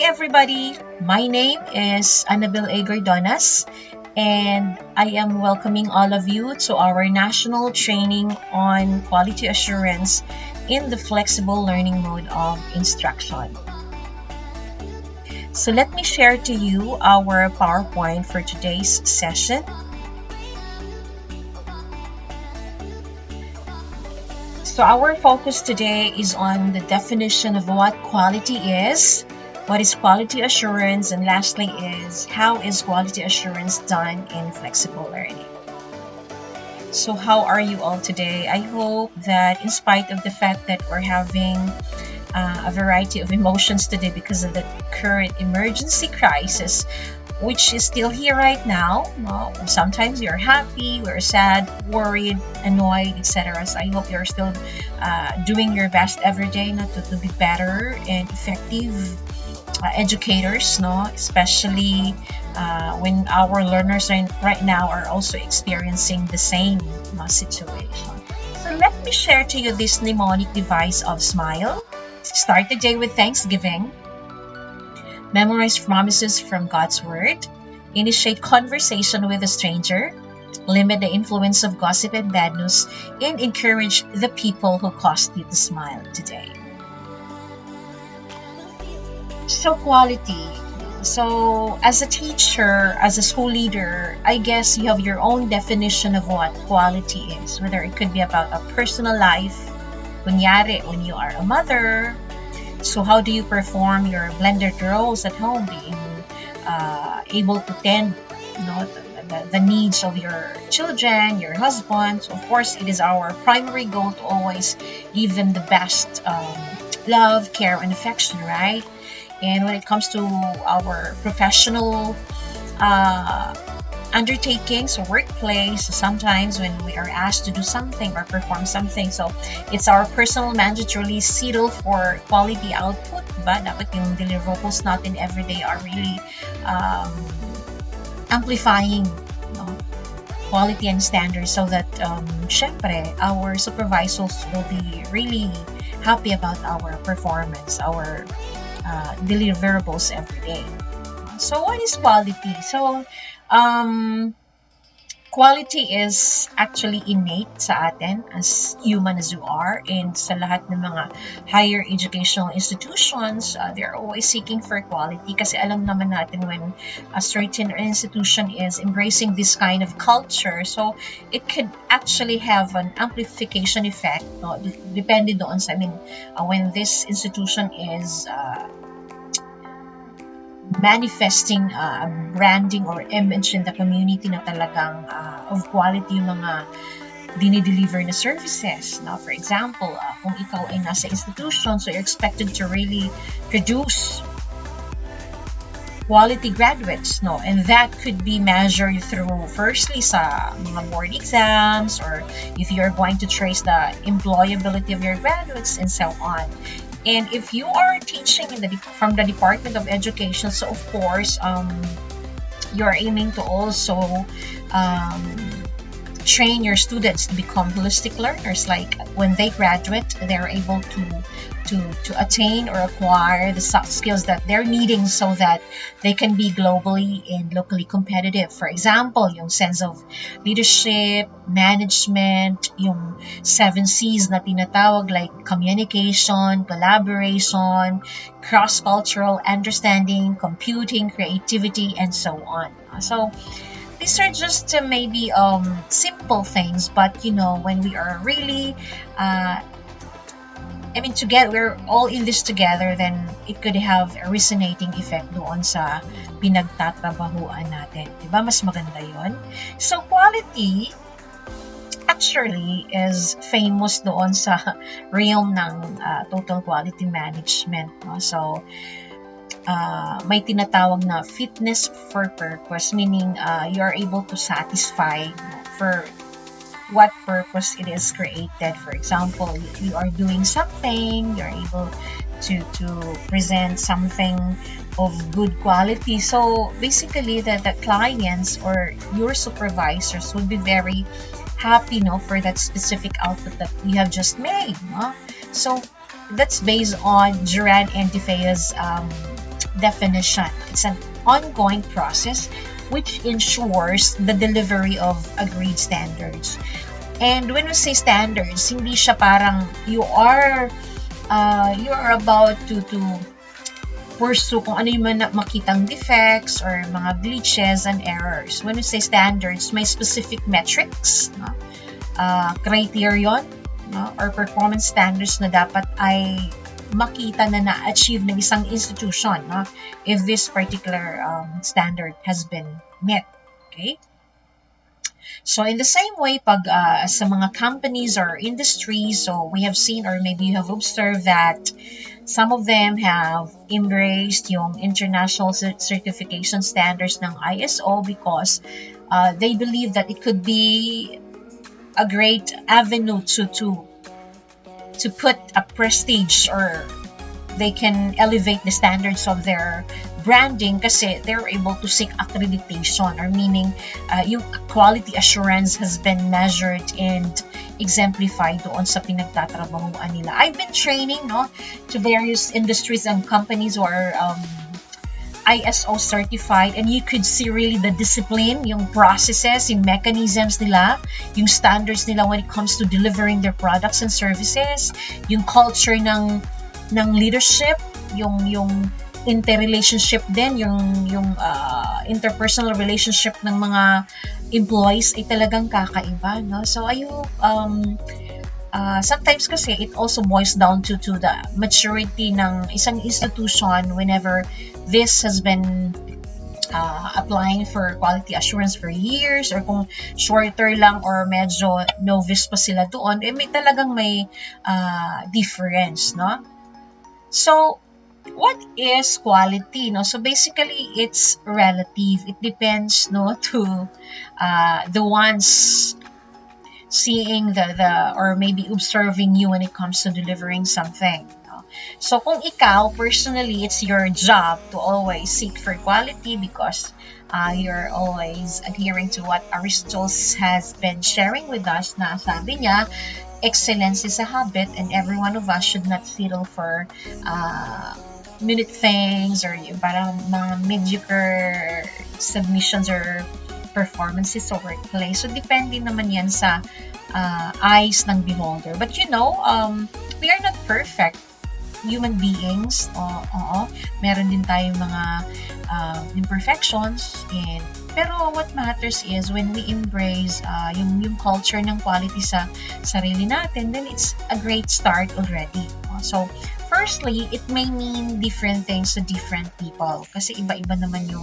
everybody. My name is Annabel A. Gordonas, and I am welcoming all of you to our national training on quality assurance in the flexible learning mode of instruction. So let me share to you our PowerPoint for today's session. So our focus today is on the definition of what quality is, what is quality assurance, and lastly is how is quality assurance done in flexible learning. So how are you all today? I hope that in spite of the fact that we're having a variety of emotions today because of the current emergency crisis, which is still here right now. Sometimes you're happy, we're sad, worried, annoyed, etc. So I hope you're still doing your best every day to be better and effective educators, especially when our learners right now are also experiencing the same situation. So let me share to you this mnemonic device of SMILE. Start the day with Thanksgiving. Memorize promises from God's Word. Initiate conversation with a stranger. Limit the influence of gossip and bad news. And encourage the people who caused you to smile today. So quality. So as a teacher, as a school leader, I guess you have your own definition of what quality is. Whether it could be about a personal life. Kunyari, when you are a mother, so how do you perform your blended roles at home, being able to tend the needs of your children, your husband. So of course, it is our primary goal to always give them the best love, care, and affection, right? And when it comes to our professional undertakings or workplace, sometimes when we are asked to do something or perform something, so it's our personal mandatory seal for quality output, but dapat yung deliverables natin every day are really amplifying quality and standards, so that syempre our supervisors will be really happy about our performance, our deliverables every day. So what is quality? So quality is actually innate sa atin as human as you are, and sa lahat ng mga higher educational institutions, they're always seeking for quality kasi alam naman natin when a certain institution is embracing this kind of culture, so it could actually have an amplification effect, depende doon sa, when this institution is manifesting branding or image in the community na talagang of quality yung mga dinideliver na services. Now, for example, kung ikaw ay nasa institution, so you're expected to really produce quality graduates, and that could be measured through firstly sa mga board exams, or if you're going to trace the employability of your graduates and so on. And if you are teaching from the Department of Education, so of course, you're aiming to also train your students to become holistic learners. Like when they graduate, they're able to attain or acquire the soft skills that they're needing so that they can be globally and locally competitive. For example, yung sense of leadership, management, yung 7 C's na tinatawag, like communication, collaboration, cross-cultural understanding, computing, creativity, and so on. So these are just maybe simple things, but when we are really together, we're all in this together, then it could have a resonating effect doon sa pinagtatrabahuan natin. Diba? Mas maganda yon. So quality actually is famous doon sa realm ng total quality management. So may tinatawag na fitness for purpose, meaning you are able to satisfy for what purpose it is created. For example, if you are doing something, you're able to present something of good quality. So basically the clients or your supervisors would be very happy for that specific output that you have just made. So that's based on Duran and DeFea's definition. It's an ongoing process which ensures the delivery of agreed standards. And when we say standards, hindi siya parang you are about to pursue kung ano yung makitang defects or mga glitches and errors. When we say standards, may specific metrics, no? Criterion, no? Or performance standards na dapat ay makita na na-achieve ng isang institution, no? If this particular standard has been met. Okay? So in the same way, pag sa mga companies or industries, so we have seen or maybe you have observed that some of them have embraced yung international certification standards ng ISO because they believe that it could be a great avenue to put a prestige, or they can elevate the standards of their branding kasi they're able to seek accreditation, or meaning yung quality assurance has been measured and exemplified doon sa pinagtatrabahuan nila. I've been training, no, to various industries and companies who are ISO certified, and you could see really the discipline, yung processes, yung mechanisms nila, yung standards nila when it comes to delivering their products and services, yung culture ng leadership, yung interrelationship din, yung interpersonal relationship ng mga employees ay talagang kakaiba, no? So sometimes kasi it also boils down to the maturity ng isang institution whenever this has been applying for quality assurance for years, or kung shorter lang or medyo novice pa sila doon, may talagang may difference, no? So what is quality, no? So basically it's relative. It depends, no, to the ones seeing the or maybe observing you when it comes to delivering something, no? So kung ikaw personally, it's your job to always seek for quality because you're always adhering to what Aristotle has been sharing with us, na sabi niya, excellence is a habit and every one of us should not settle for minute things or yung parang mga mediocre submissions or performances sa workplace. So depende naman yan sa eyes ng beholder. But you know, we are not perfect human beings. Meron din tayong mga imperfections, pero what matters is when we embrace yung culture ng quality sa sarili natin, then it's a great start already. So firstly, it may mean different things to different people kasi iba-iba naman yung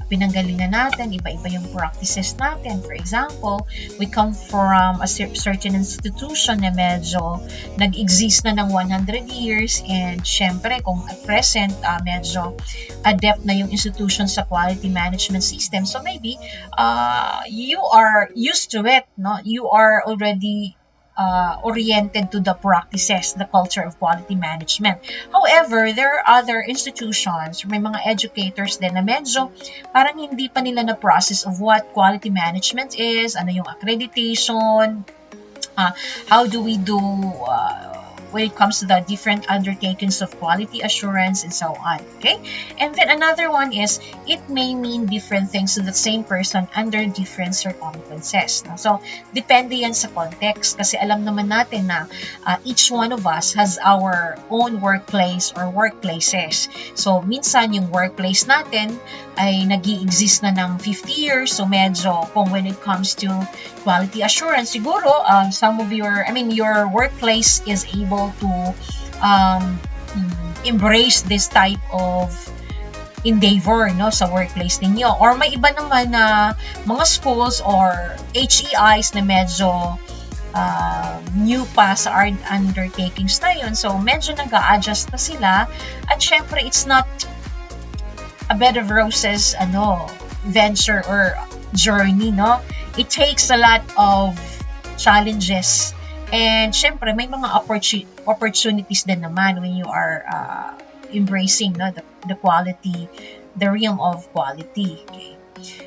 pinanggalingan natin, iba-iba yung practices natin. For example, we come from a certain institution na medyo nag-exist na ng 100 years, and syempre kung at present medyo adept na yung institution sa quality management system, so maybe you are used to it, no? You are already oriented to the practices, the culture of quality management. However, there are other institutions, may mga educators din na medyo parang hindi pa nila na-process of what quality management is, ano yung accreditation, how do we do when it comes to the different undertakings of quality assurance and so on. Okay? And then another one is, it may mean different things to the same person under different circumstances. No? So, depende yan sa context kasi alam naman natin na each one of us has our own workplace or workplaces. So, minsan yung workplace natin ay nag-i-exist na ng 50 years. So, medyo kung when it comes to quality assurance, siguro some of your workplace is able to embrace this type of endeavor, no, sa workplace ninyo. Or may iba naman na mga schools or HEIs na medyo new pa sa undertakings na yun. So, medyo nag-a-adjust na sila. At syempre, it's not a bed of roses venture or journey, no? It takes a lot of challenges. And syempre, may mga opportunities din naman when you are embracing the quality, the realm of quality. Okay?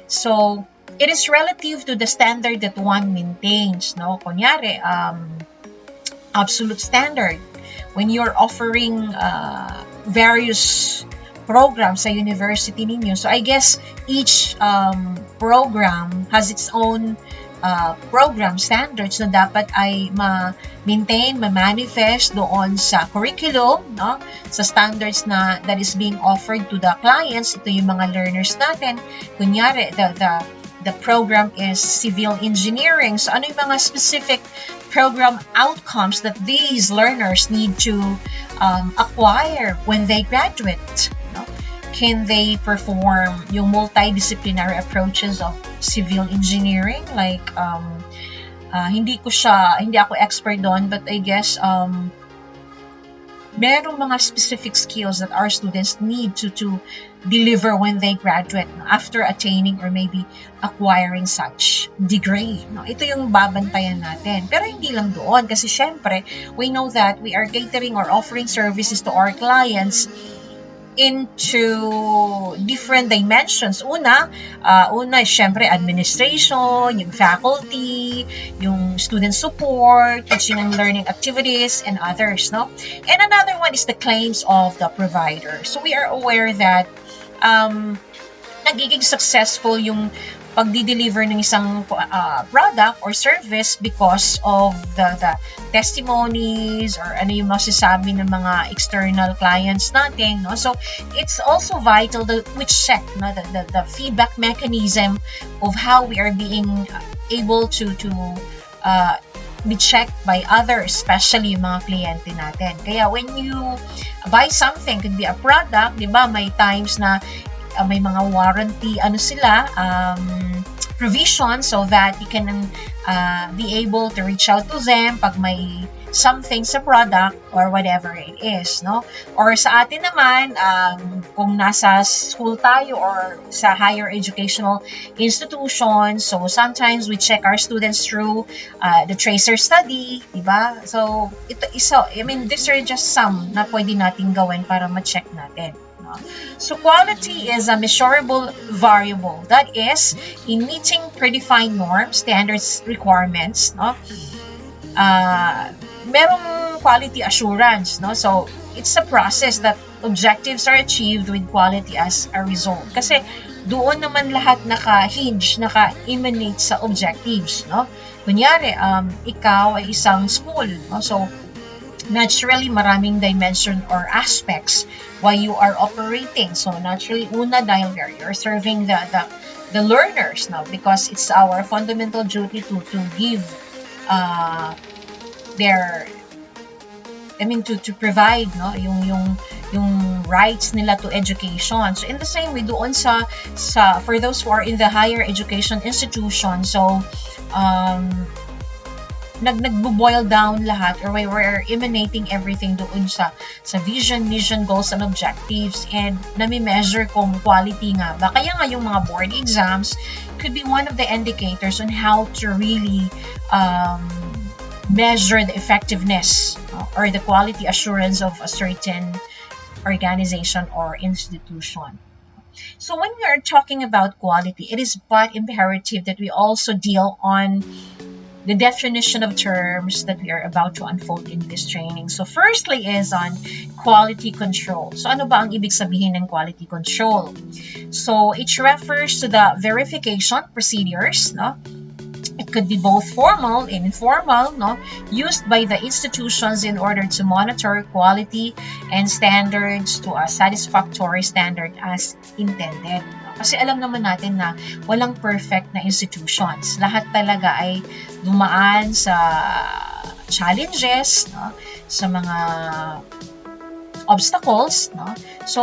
So, it is relative to the standard that one maintains. No? Kunyari, absolute standard. When you're offering various program sa university ninyo. So I guess each program has its own program standards na dapat ay ma-maintain, ma-manifest doon sa curriculum, no? Sa standards na that is being offered to the clients. Ito yung mga learners natin. Kunyari, the program is civil engineering. So ano yung mga specific program outcomes that these learners need to acquire when they graduate? No? Can they perform yung multidisciplinary approaches of civil engineering? Like, hindi ako expert doon, but I guess merong mga specific skills that our students need to deliver when they graduate, no? After attaining or maybe acquiring such degree. No? Ito yung babantayan natin. Pero hindi lang doon, kasi syempre, we know that we are catering or offering services to our clients into different dimensions. Una, syempre, administration, yung faculty, yung student support, teaching and learning activities, and others, no? And another one is the claims of the provider. So we are aware that nagiging successful yung pagdi-deliver ng isang product or service because of the testimonies or ano yung masasabi ng mga external clients natin, no? So it's also vital that we check, no, the feedback mechanism of how we are being able to be checked by others, especially yung mga kliyente natin. Kaya when you buy something, could be a product, di ba, may times na may mga warranty, provision, so that you can be able to reach out to them pag may something sa product or whatever it is, no? Or sa atin naman, kung nasa school tayo or sa higher educational institution, so sometimes we check our students through the tracer study, diba? So, these are just some na pwede natin gawin para ma-check natin. So quality is a measurable variable, that is, in meeting predefined norms, standards, requirements, no? Merong quality assurance, no? So it's a process that objectives are achieved with quality as a result. Kasi doon naman lahat naka-emanate sa objectives, no? Kunyari, ikaw ay isang school, no? So naturally, maraming dimension or aspects why you are operating. So naturally, una, dahil you're serving the learners now, because it's our fundamental duty to give to provide, no, yung rights nila to education. So in the same way, doon sa for those who are in the higher education institution, so nagbo-boil down lahat, or we're emanating everything doon sa vision, mission, goals, and objectives, and nami-measure kung quality nga ba. Kaya nga yung mga board exams could be one of the indicators on how to really measure the effectiveness or the quality assurance of a certain organization or institution. So when we are talking about quality, it is but imperative that we also deal on the definition of terms that we are about to unfold in this training. So firstly is on quality control. So ano ba ang ibig sabihin ng quality control? So it refers to the verification procedures, no? It could be both formal and informal, no, used by the institutions in order to monitor quality and standards to a satisfactory standard as intended. Kasi alam naman natin na walang perfect na institutions. Lahat talaga ay dumaan sa challenges, no, sa mga obstacles, no. So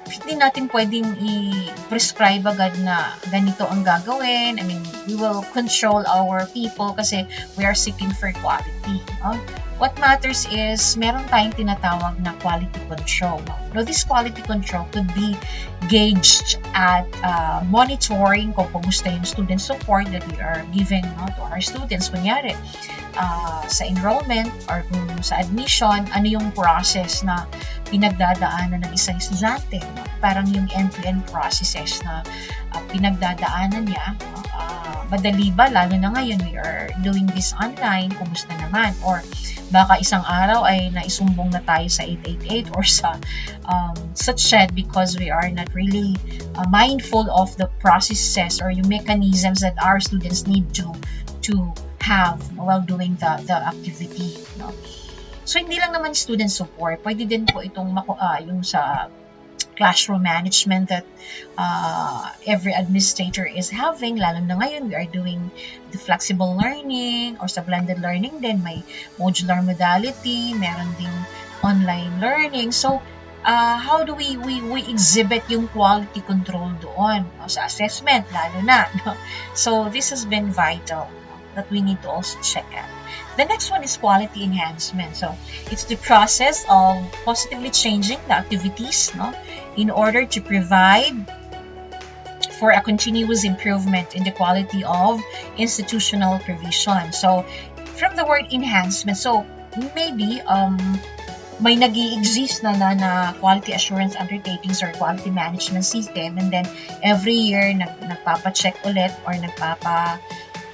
hindi natin pwedeng i-prescribe agad na ganito ang gagawin. We will control our people kasi we are seeking for quality. No? What matters is meron tayong tinatawag na quality control. No? This quality control could be gauged at monitoring kung kumusta yung student support that we are giving, no, to our students. Kunyari, sa enrollment or kung sa admission, ano yung process na pinagdadaanan ng isang estudyante. No? Parang yung end-to-end processes na pinagdadaanan niya, no? madali ba? Lalo na ngayon, we are doing this online. Kumusta naman? Or baka isang araw ay naisumbong na tayo sa 888 or sa chat because we are not really mindful of the processes or yung mechanisms that our students need to have while doing the activity. No? So, hindi lang naman student support. Pwede din po itong yung sa classroom management that every administrator is having. Lalo na ngayon, we are doing the flexible learning or sa blended learning din. May modular modality, meron ding online learning. So, how do we exhibit yung quality control doon sa assessment, lalo na. No? So, this has been vital that we need to also check out. The next one is quality enhancement. So, it's the process of positively changing the activities, no, in order to provide for a continuous improvement in the quality of institutional provision. So, from the word enhancement, so maybe may nag-i-exist na quality assurance undertakings or quality management system, and then every year nagpapa-check ulit or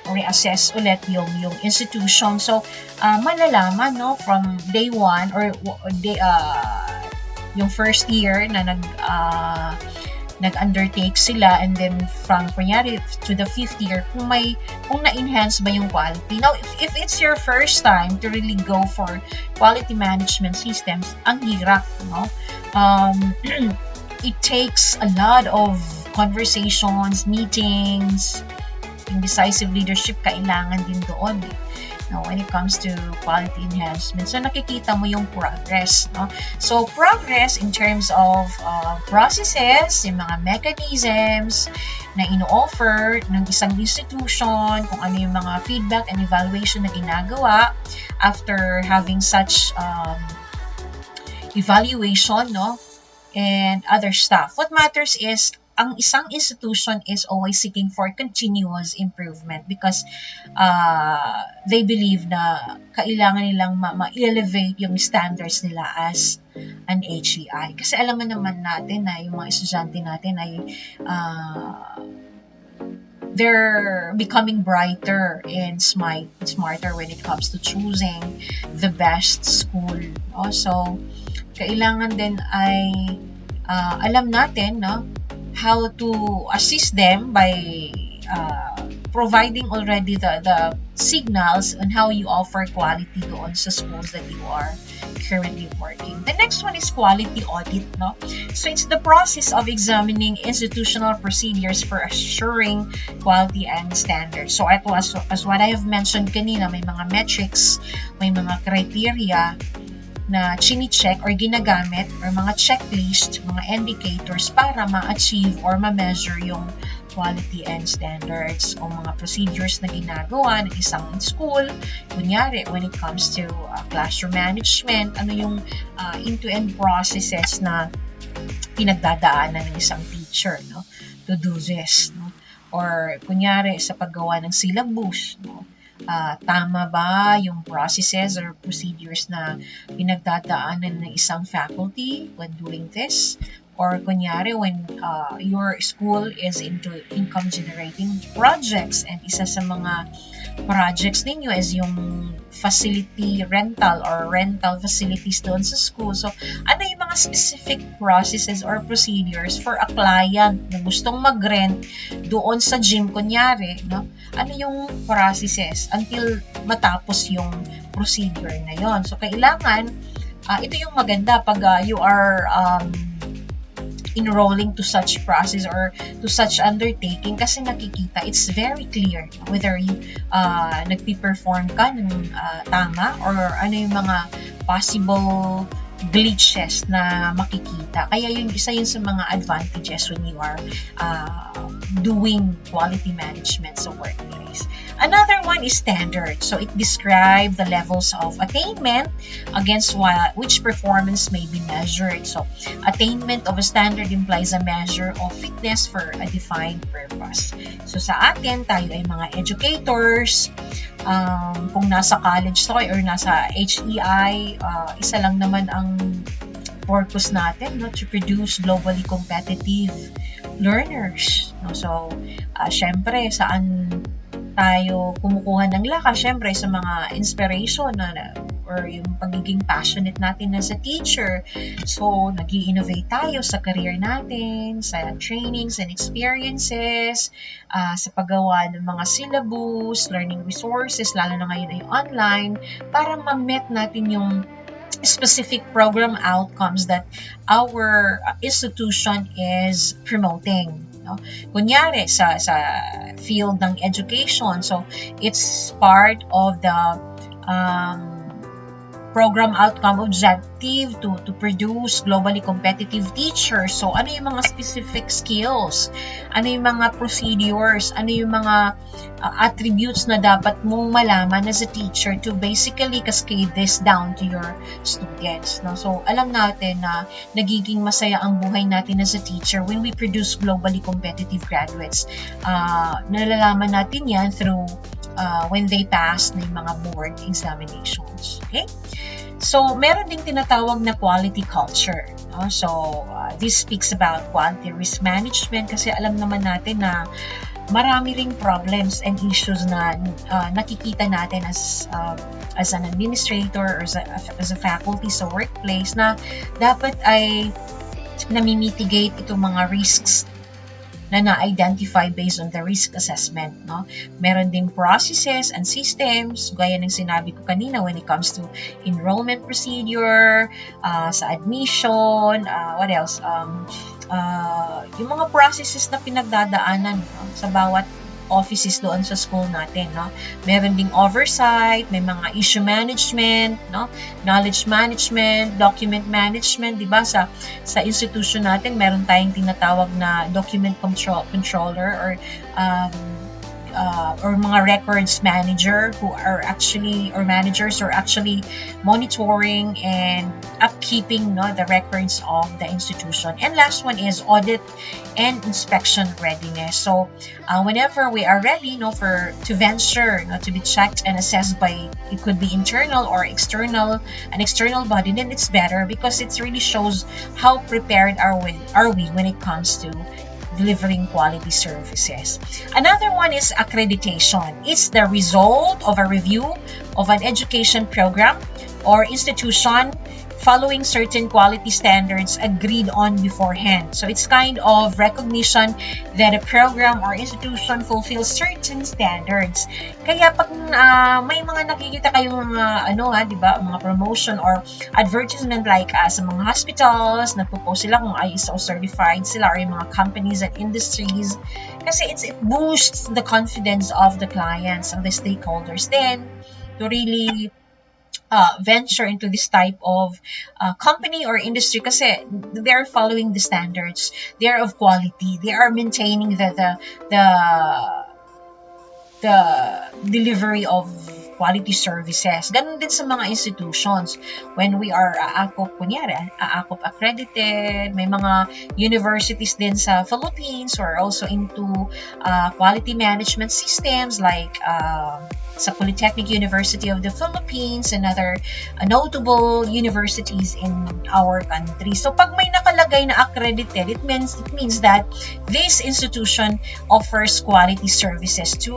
reassess ulit yung institution. So, malalaman, no, from day one or yung first year na nag-undertake sila, and then from kunyari to the 5th year, kung na-enhance ba yung quality. Now, if it's your first time to really go for quality management systems, ang hirap, no? It takes a lot of conversations, meetings. Yung decisive leadership kailangan din doon when it comes to quality enhancement. So, nakikita mo yung progress. No? So, progress in terms of processes, yung mga mechanisms na ino-offer ng isang institution, kung ano yung mga feedback and evaluation na ginagawa after having such evaluation, no? And other stuff. What matters is ang isang institution is always seeking for continuous improvement because they believe na kailangan nilang ma-elevate yung standards nila as an HEI. Kasi alam naman natin na yung mga estudyante natin ay they're becoming brighter and smarter when it comes to choosing the best school. Also, kailangan din ay alam natin, no, how to assist them by providing already the signals on how you offer quality doon sa schools that you are currently working. The next one is quality audit, no? So it's the process of examining institutional procedures for assuring quality and standards. So as what I have mentioned kanina, may mga metrics, may mga criteria na chini-check or ginagamit or mga checklist, mga indicators para ma-achieve or ma-measure yung quality and standards o mga procedures na ginagawa ng isang school. Kunyari, when it comes to classroom management, ano yung end-to-end processes na pinagdadaanan ng isang teacher, no, to do this, no? Or kunyari sa paggawa ng syllabus, no? Tama ba yung processes or procedures na pinagdadaanan ng isang faculty when doing this? Or kunyari, when your school is into income generating projects and isa sa mga projects ninyo is yung facility rental or rental facilities doon sa school. So, ano yung mga specific processes or procedures for a client na gustong mag-rent doon sa gym, kunyari, no? Ano yung processes until matapos yung procedure na yon. So, kailangan, ito yung maganda pag you are enrolling to such process or to such undertaking kasi nakikita, it's very clear whether you nagpi-perform ka ng tama or ano yung mga possible glitches na makikita. Kaya yun, isa yun sa mga advantages when you are doing quality management sa workplace. Another one is standard. So it describes the levels of attainment against which performance may be measured. So attainment of a standard implies a measure of fitness for a defined purpose. So sa atin, tayo ay mga educators. Kung nasa college tayo or nasa HEI, isa lang naman ang purpose natin, no, to produce globally competitive learners. No? So, syempre, saan tayo kumukuha ng lakas, syempre, sa mga inspiration or yung pagiging passionate natin as a teacher. So, nag-i-innovate tayo sa career natin, sa trainings and experiences, sa paggawa ng mga syllabus, learning resources, lalo na ngayon ay online, para ma-met natin yung specific program outcomes that our institution is promoting. No? Kunyari, sa field ng education, so it's part of the program outcome objective to produce globally competitive teachers. So, ano yung mga specific skills? Ano yung mga procedures? Ano yung mga attributes na dapat mong malaman as a teacher to basically cascade this down to your students? No? So, alam natin na nagiging masaya ang buhay natin as a teacher when we produce globally competitive graduates. Nalalaman natin yan through when they pass ng mga board examinations. Okay? So, meron ding tinatawag na quality culture. No? So, this speaks about quality risk management kasi alam naman natin na marami ring problems and issues na nakikita natin as an administrator or as a faculty sa workplace na dapat ay nami-mitigate itong mga risks na na-identify based on the risk assessment. No? Meron ding processes and systems, gaya ng sinabi ko kanina when it comes to enrollment procedure, sa admission, what else? Yung mga processes na pinagdadaanan, no? Sa bawat offices doon sa school natin, no? Meron ding oversight, may mga issue management, no? Knowledge management, document management, di ba? Sa institution natin, meron tayong tinatawag na document controller or mga records manager who are actually, or managers are actually monitoring and upkeeping, no, the records of the institution. And last one is audit and inspection readiness. So whenever we are ready, no, to venture, no, to be checked and assessed by, it could be internal or external, an external body, then it's better because it really shows how prepared are we when it comes to delivering quality services. Another one is accreditation. It's the result of a review of an education program or institution following certain quality standards agreed on beforehand. So it's kind of recognition that a program or institution fulfills certain standards. Kaya pag may mga nakikita kayong mga di ba, mga promotion or advertisement like sa mga hospitals, nagpo-post sila kung ISO certified sila or yung mga companies and industries, kasi it boosts the confidence of the clients and the stakeholders then to really venture into this type of company or industry kasi they're following the standards, they're of quality, they are maintaining the delivery of quality services. Ganun din sa mga institutions. When we are AACOP accredited, may mga universities din sa Philippines who are also into quality management systems like sa Polytechnic University of the Philippines and other notable universities in our country. So pag may nakalagay na accredited, it means that this institution offers quality services to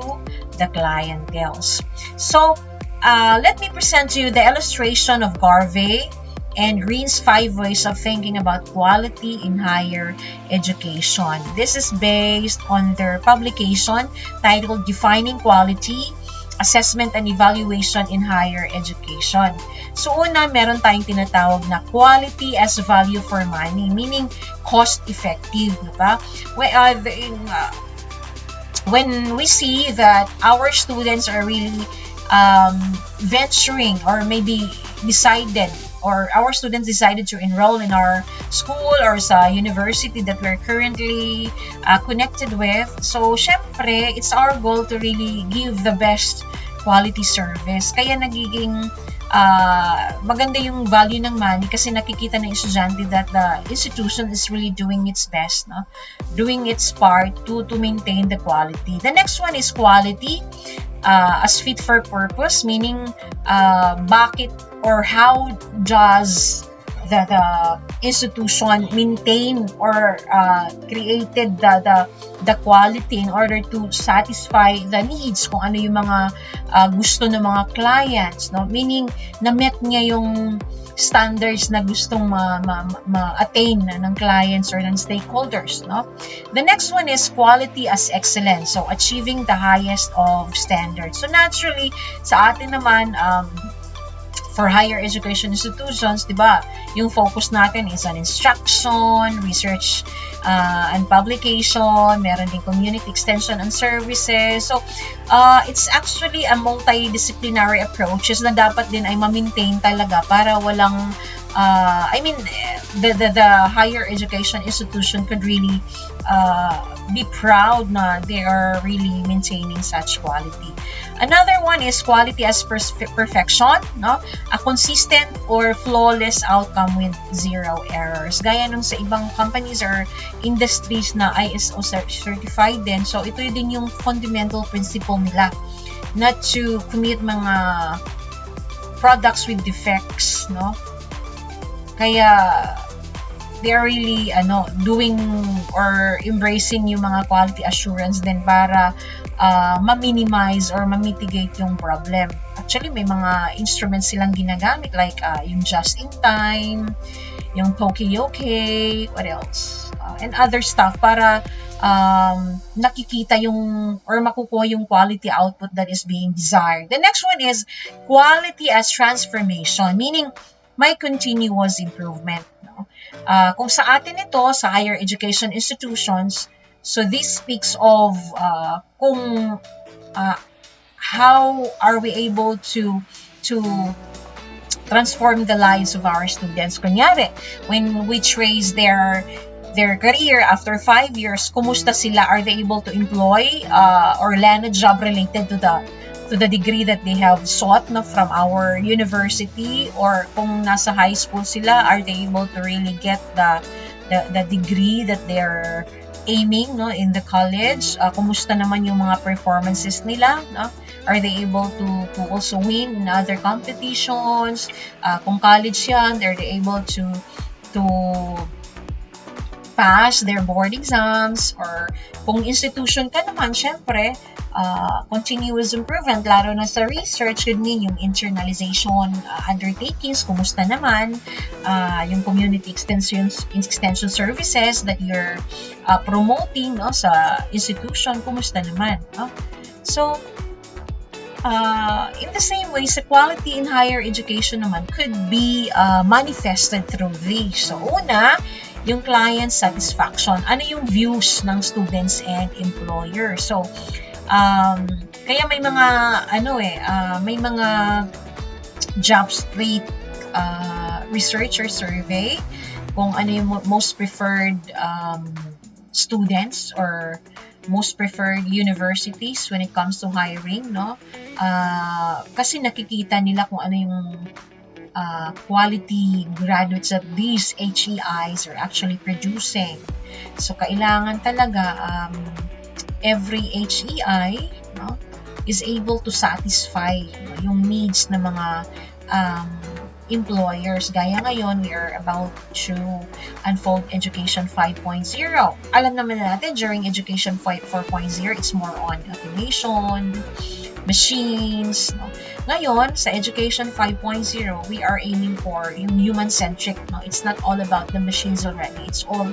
the clienteles. So let me present to you the illustration of Garvey and Green's 5 ways of thinking about quality in higher education. This is based on their publication titled Defining Quality, Assessment and Evaluation in Higher Education. So una, meron tayong tinatawag na quality as value for money, meaning cost-effective, diba? When we see that our students are really venturing or maybe decided or our students decided to enroll in our school or sa university that we're currently connected with. So, syempre, it's our goal to really give the best quality service. Kaya nagiging maganda yung value ng money kasi nakikita ng estudyante that the institution is really doing its best, no? Doing its part to maintain the quality. The next one is quality as fit for purpose, meaning bakit or how does the institution maintain or created the quality in order to satisfy the needs, kung ano yung mga gusto ng mga clients, no? Meaning, na-met niya yung standards na gustong ma-attain ng clients or ng stakeholders, no? The next one is quality as excellence. So, achieving the highest of standards. So, naturally, sa atin naman, for higher education institutions, di ba, yung focus natin is on instruction, research, and publication, meron din community extension and services. So, it's actually a multidisciplinary approach na dapat din ay ma-maintain talaga para walang, the higher education institution could really be proud na they are really maintaining such quality. Another one is quality as perfection, no? A consistent or flawless outcome with zero errors. Gaya nung sa ibang companies or industries na ISO certified din. So, ito din yung fundamental principle nila. Not to commit mga products with defects, no? Kaya, they're really doing or embracing yung mga quality assurance din para ma-minimize or ma-mitigate yung problem. Actually, may mga instruments silang ginagamit like yung just in time, yung Tokiyoke, what else? And other stuff para nakikita yung or makukuha yung quality output that is being desired. The next one is quality as transformation, meaning may continuous improvement. No? Kung sa atin ito, sa higher education institutions, so this speaks of how are we able to transform the lives of our students. Kunyari, when we trace their career after 5 years, kumusta sila? Are they able to employ or land a job related to the degree that they have sought, no, from our university? Or kung nasa high school sila, are they able to really get the degree that they're aiming, no, in the college? Kumusta naman yung mga performances nila, no? Are they able to also win in other competitions? Kung college yan, are they able to pass their board exams? Or kung institution ka naman, syempre, continuous improvement, lalo na sa research, yun mean yung internalization undertakings, kumusta naman, yung community extension services that you're promoting, no, sa institution, kumusta naman, no? So, in the same way, sa quality in higher education naman could be manifested through these. So, una, yung client satisfaction. Ano yung views ng students and employers? So, kaya may mga may mga job street research or survey kung ano yung most preferred students or most preferred universities when it comes to hiring, no? Kasi nakikita nila kung ano yung quality graduates that these HEIs are actually producing. So, kailangan talaga every HEI, no, is able to satisfy, no, yung needs ng mga employers. Gaya ngayon, we are about to unfold Education 5.0. Alam naman natin, during Education 4.0, it's more on automation, machines, no? Ngayon, sa Education 5.0, we are aiming for yung human-centric, no? It's not all about the machines already. It's all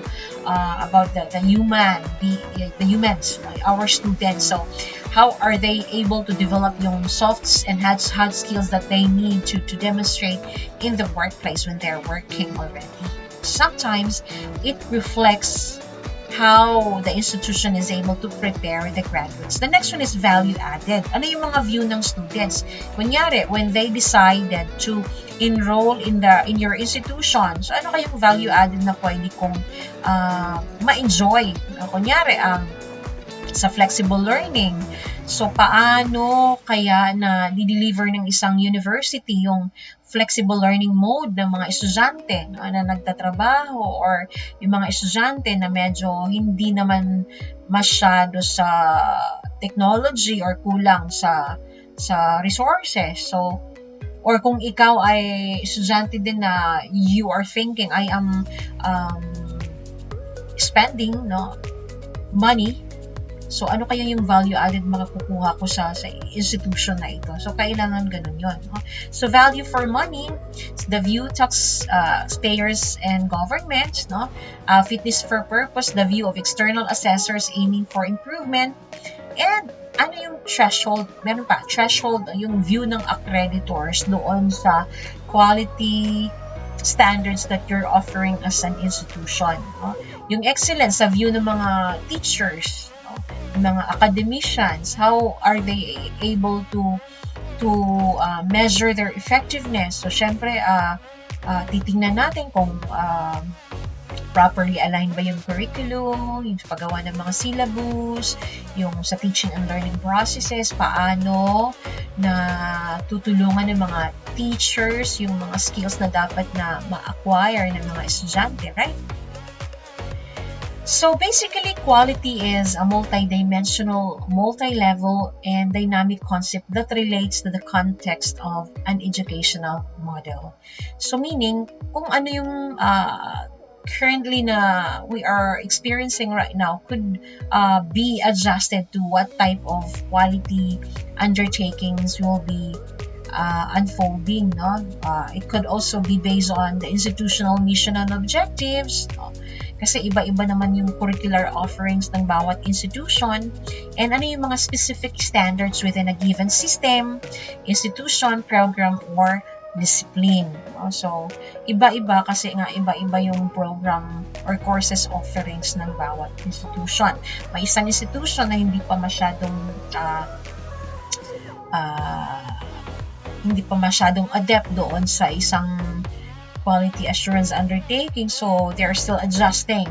about the humans, no? Our students. So, how are they able to develop yung softs and hard skills that they need to demonstrate in the workplace when they're working already? Sometimes, it reflects how the institution is able to prepare the graduates. The next one is value added. Ano yung mga view ng students? Kunyari, when they decided to enroll in your institution, so ano kayong value added na pwede kong ma-enjoy? Kunyari, sa flexible learning. So, paano kaya na di-deliver ng isang university yung flexible learning mode ng mga estudyante, no, na nagtatrabaho, or yung mga estudyante na medyo hindi naman masyado sa technology or kulang sa resources. So, or kung ikaw ay estudyante din na you are thinking, I am spending money. So, ano kaya yung value added makukuha ko sa institution na ito? So, kailangan ganun yun. No? So, value for money, the view taxpayers and government, no? Fitness for purpose, the view of external assessors aiming for improvement, and ano yung threshold? Meron pa, threshold, yung view ng accreditors doon sa quality standards that you're offering as an institution. No? Yung excellence sa view ng mga teachers, mga academicians, how are they able to measure their effectiveness? So, syempre, titingnan natin kung properly aligned ba yung curriculum, yung paggawa ng mga syllabus, yung sa teaching and learning processes, paano na tutulungan ng mga teachers, yung mga skills na dapat na ma-acquire ng mga estudyante, right? So basically, quality is a multi-dimensional, multi-level, and dynamic concept that relates to the context of an educational model. So meaning, kung ano yung currently na we are experiencing right now could be adjusted to what type of quality undertakings will be unfolding. No? It could also be based on the institutional mission and objectives. No? Kasi iba-iba naman yung curricular offerings ng bawat institution, and ano yung mga specific standards within a given system, institution, program, or discipline. So, iba-iba kasi nga iba-iba yung program or courses offerings ng bawat institution. May isang institution na hindi pa masyadong adept doon sa isang quality assurance undertaking, so they are still adjusting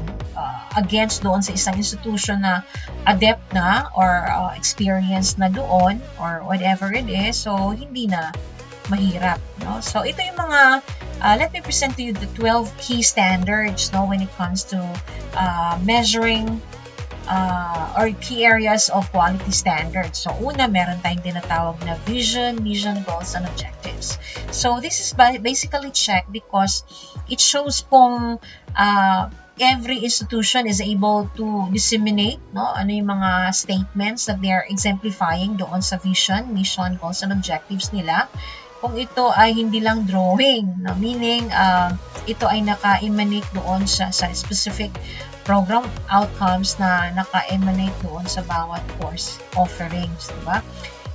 against doon sa isang institution na adept na or experienced na doon or whatever it is, so hindi na mahirap. No? So ito yung mga let me present to you the 12 key standards when it comes to measuring or key areas of quality standards. So, una, meron tayong tinatawag na vision, mission, goals, and objectives. So, this is basically checked because it shows kung every institution is able to disseminate ano yung mga statements that they are exemplifying doon sa vision, mission, goals, and objectives nila. Kung ito ay hindi lang drawing, meaning ito ay naka-emanate doon sa specific program outcomes na naka-emanate doon sa bawat course offerings, diba?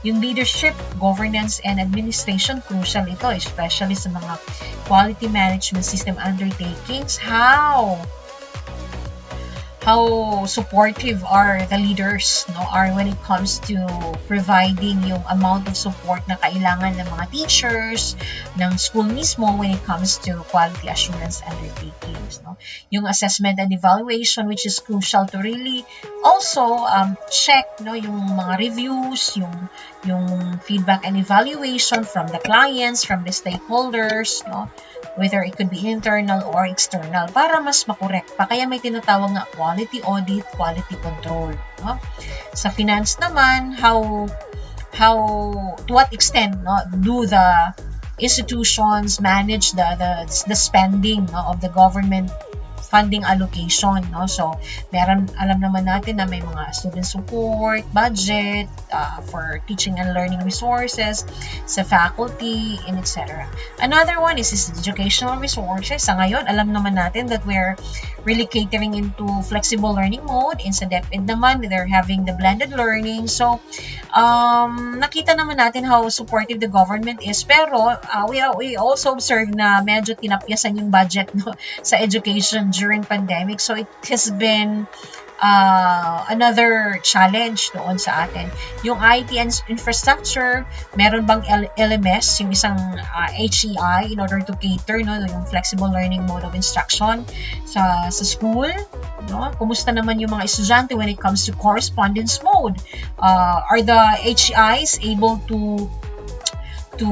Yung leadership, governance, and administration, crucial ito, especially sa mga quality management system undertakings. How supportive are the leaders are when it comes to providing yung amount of support na kailangan ng mga teachers, ng school mismo when it comes to quality assurance undertakings. Yung assessment and evaluation, which is crucial to really also check yung mga reviews, yung feedback and evaluation from the clients, from the stakeholders, whether it could be internal or external, para mas makorek pa. Kaya may tinatawag na quality audit, quality control. Sa finance naman, how to what extent do the institutions manage the spending of the government funding allocation. So, alam naman natin na may mga student support, budget, for teaching and learning resources, sa faculty, and etc. Another one is educational resources. Sa ngayon, alam naman natin that we're really catering into flexible learning mode. In sa DepEd naman, they're having the blended learning. So, nakita naman natin how supportive the government is. Pero, we also observe na medyo tinapyasan yung budget sa education during pandemic. So, it has been another challenge doon sa atin. Yung IT and infrastructure, meron bang LMS, yung isang HEI in order to cater yung flexible learning mode of instruction sa school? Kumusta naman yung mga estudyante when it comes to correspondence mode? Are the HEIs able to to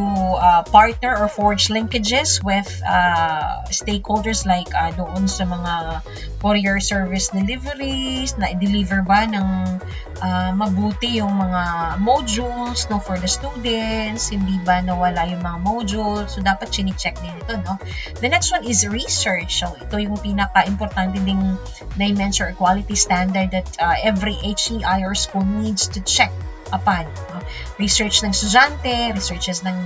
partner or forge linkages with stakeholders like doon sa mga courier service deliveries, na i-deliver ba ng mabuti yung mga modules, no, for the students, hindi ba nawala yung mga modules. So dapat chine-check din ito, no. The next one is research. So ito yung pinaka-importante ding na-mention or quality standard that every HEI or school needs to check upon. No? Research ng estudyante, researches ng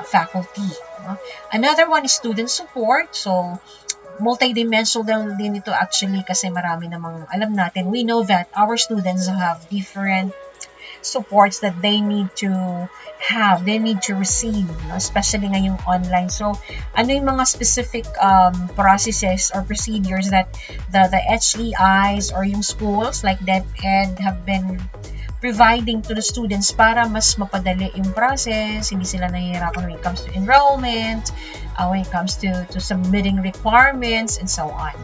faculty. No? Another one is student support. So, multidimensional din ito actually kasi marami namang alam natin. We know that our students have different supports that they need to have, they need to receive, no? Especially ngayong online. So, ano yung mga specific processes or procedures that the HEIs or yung schools like DepEd have been providing to the students para mas mapadali yung process, hindi sila nahihirapan when it comes to enrollment, when it comes to submitting requirements, and so on.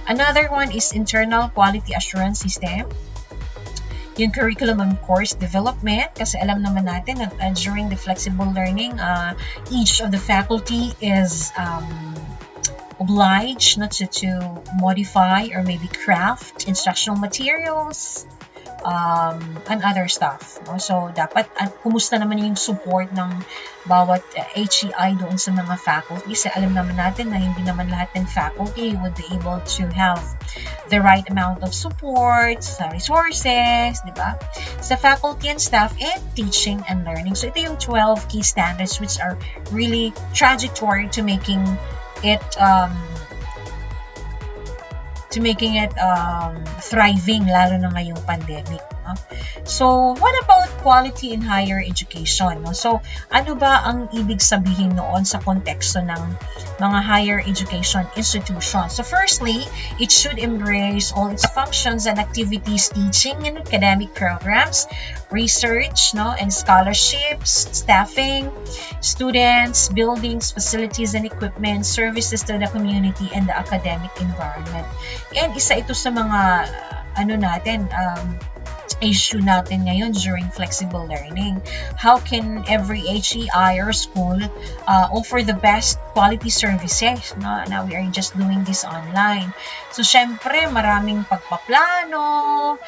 Another one is internal quality assurance system. Yung curriculum and course development, kasi alam naman natin that during the flexible learning, each of the faculty is obliged not to modify or maybe craft instructional materials, and other stuff. No? So, dapat, kumusta naman yung support ng bawat HEI doon sa mga faculty? Kasi alam naman natin na hindi naman lahat ng faculty would be able to have the right amount of support, sa resources, di ba? Sa faculty and staff, and teaching and learning. So, ito yung 12 key standards which are really trajectory to making it thriving, lalo na ngayong pandemic. No? So, what about quality in higher education? No? So, ano ba ang ibig sabihin noon sa konteksto ng mga higher education institutions? So, firstly, it should embrace all its functions and activities, teaching and academic programs, research, no, and scholarships, staffing, students, buildings, facilities and equipment, services to the community, and the academic environment. And isa ito sa mga issue natin ngayon during flexible learning. How can every HEI or school offer the best quality services? No? Now we are just doing this online. So, syempre, maraming pagpaplano.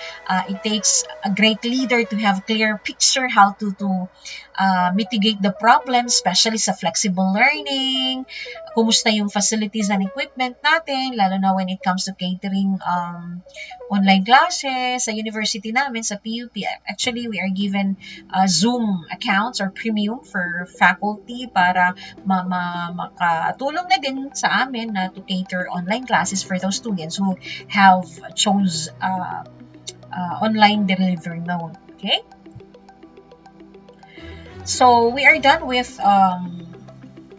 It takes a great leader to have clear picture how to mitigate the problems, especially sa flexible learning. Kumusta yung facilities and equipment natin, lalo na when it comes to catering online classes sa university namin, sa PUP. Actually, we are given Zoom accounts or premium for faculty para makatulong na din sa amin na to cater online classes for those students who have chose online delivery mode. Okay? So, we are done with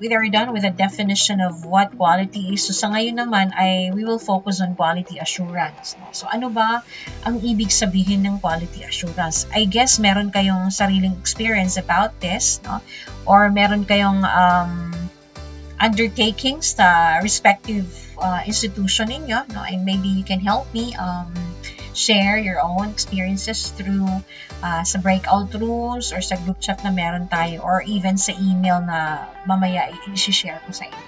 the definition of what quality is. So, sa ngayon naman we will focus on quality assurance. No? So, ano ba ang ibig sabihin ng quality assurance? I guess meron kayong sariling experience about this, no? Or meron kayong undertakings sa respective institution ninyo, no? And maybe you can help me share your own experiences through sa breakout rooms or sa group chat na meron tayo, or even sa email na mamaya i-share ko sa inyo.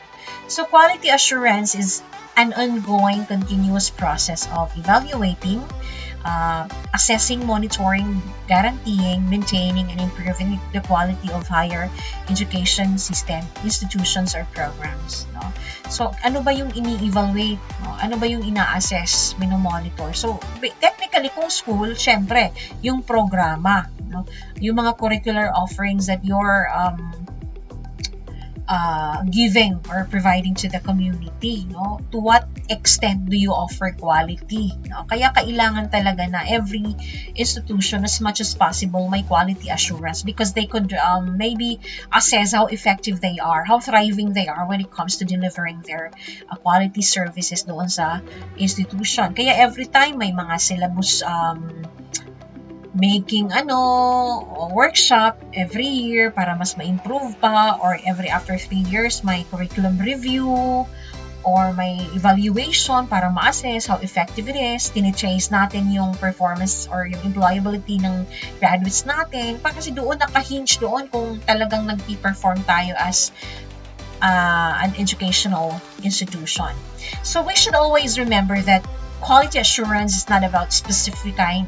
So, quality assurance is an ongoing continuous process of evaluating, assessing, monitoring, guaranteeing, maintaining, and improving the quality of higher education system, institutions, or programs. No? So, ano ba yung ini-evaluate? No? Ano ba yung ina-assess, minomonitor? So, technically, kung school, syempre, yung programa, no? Yung mga curricular offerings that you're giving or providing to the community, no? To what extent do you offer quality? No? Kaya kailangan talaga na every institution, as much as possible, may quality assurance, because they could maybe assess how effective they are, how thriving they are when it comes to delivering their quality services doon sa institution. Kaya every time may mga syllabus making workshop every year para mas ma-improve pa, or every after 3 years may curriculum review, or may evaluation para ma-assess how effective it is. Tinitrace natin yung performance or yung employability ng graduates natin. Kasi doon naka-hinge doon kung talagang nag-perform tayo as an educational institution. So we should always remember that quality assurance is not about specifying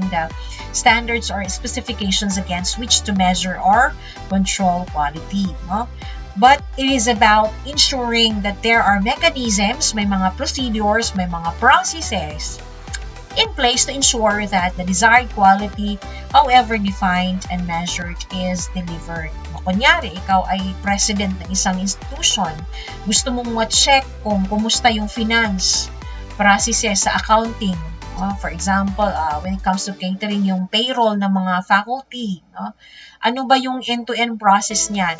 the standards or specifications against which to measure or control quality. No? But it is about ensuring that there are mechanisms, may mga procedures, may mga processes in place to ensure that the desired quality, however defined and measured, is delivered. Kunyari, ikaw ay president ng isang institution, gusto mong ma-check kung kumusta yung finance processes sa accounting. For example, when it comes to catering, yung payroll ng mga faculty. Ano ba yung end-to-end process niyan?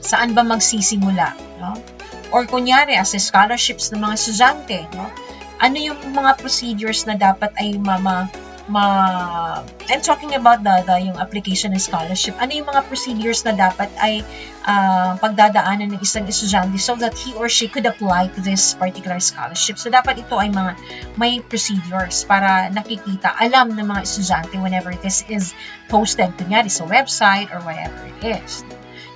Saan ba magsisimula? No? Or kunyari, as a scholarships ng mga estudyante, no? Ano yung mga procedures na dapat ay I'm talking about yung application ng scholarship. Ano yung mga procedures na dapat ay pagdadaanan ng isang estudyante so that he or she could apply to this particular scholarship. So dapat ito ay may procedures para nakikita, alam ng mga estudyante whenever this is posted, kunyari sa website or whatever it is.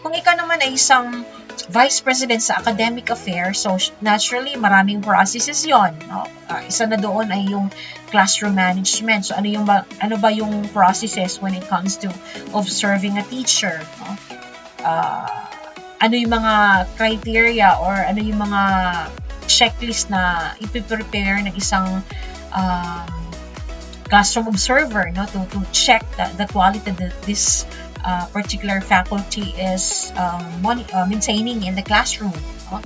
Kung ikaw naman ay isang vice president sa academic affairs, so naturally, maraming processes yon. No? Isa na doon ay yung classroom management. So ano ba yung processes when it comes to observing a teacher? No? Ano yung mga criteria or ano yung mga checklist na ipiprepare ng isang classroom observer, no, to check the quality that this particular faculty is maintaining in the classroom. No?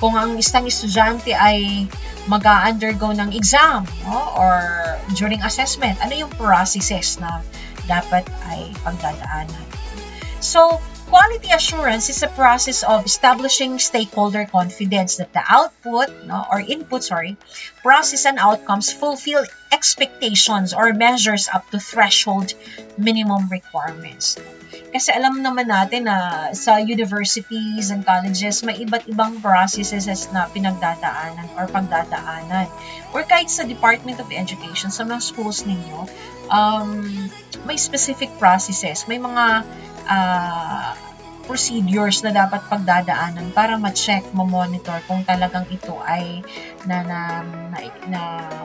Kung ang isang estudyante ay mag-undergo ng exam, no, or during assessment, ano yung processes na dapat ay pagdadaanan. So, quality assurance is a process of establishing stakeholder confidence that the process and outcomes fulfill expectations or measures up to threshold minimum requirements. Kasi alam naman natin na sa universities and colleges, may iba't ibang processes na pinagdadaanan or pagdadaanan. Or kahit sa Department of Education, sa mga schools ninyo, may specific processes, may mga procedures na dapat pagdadaanan para ma-check, ma-monitor kung talagang ito ay na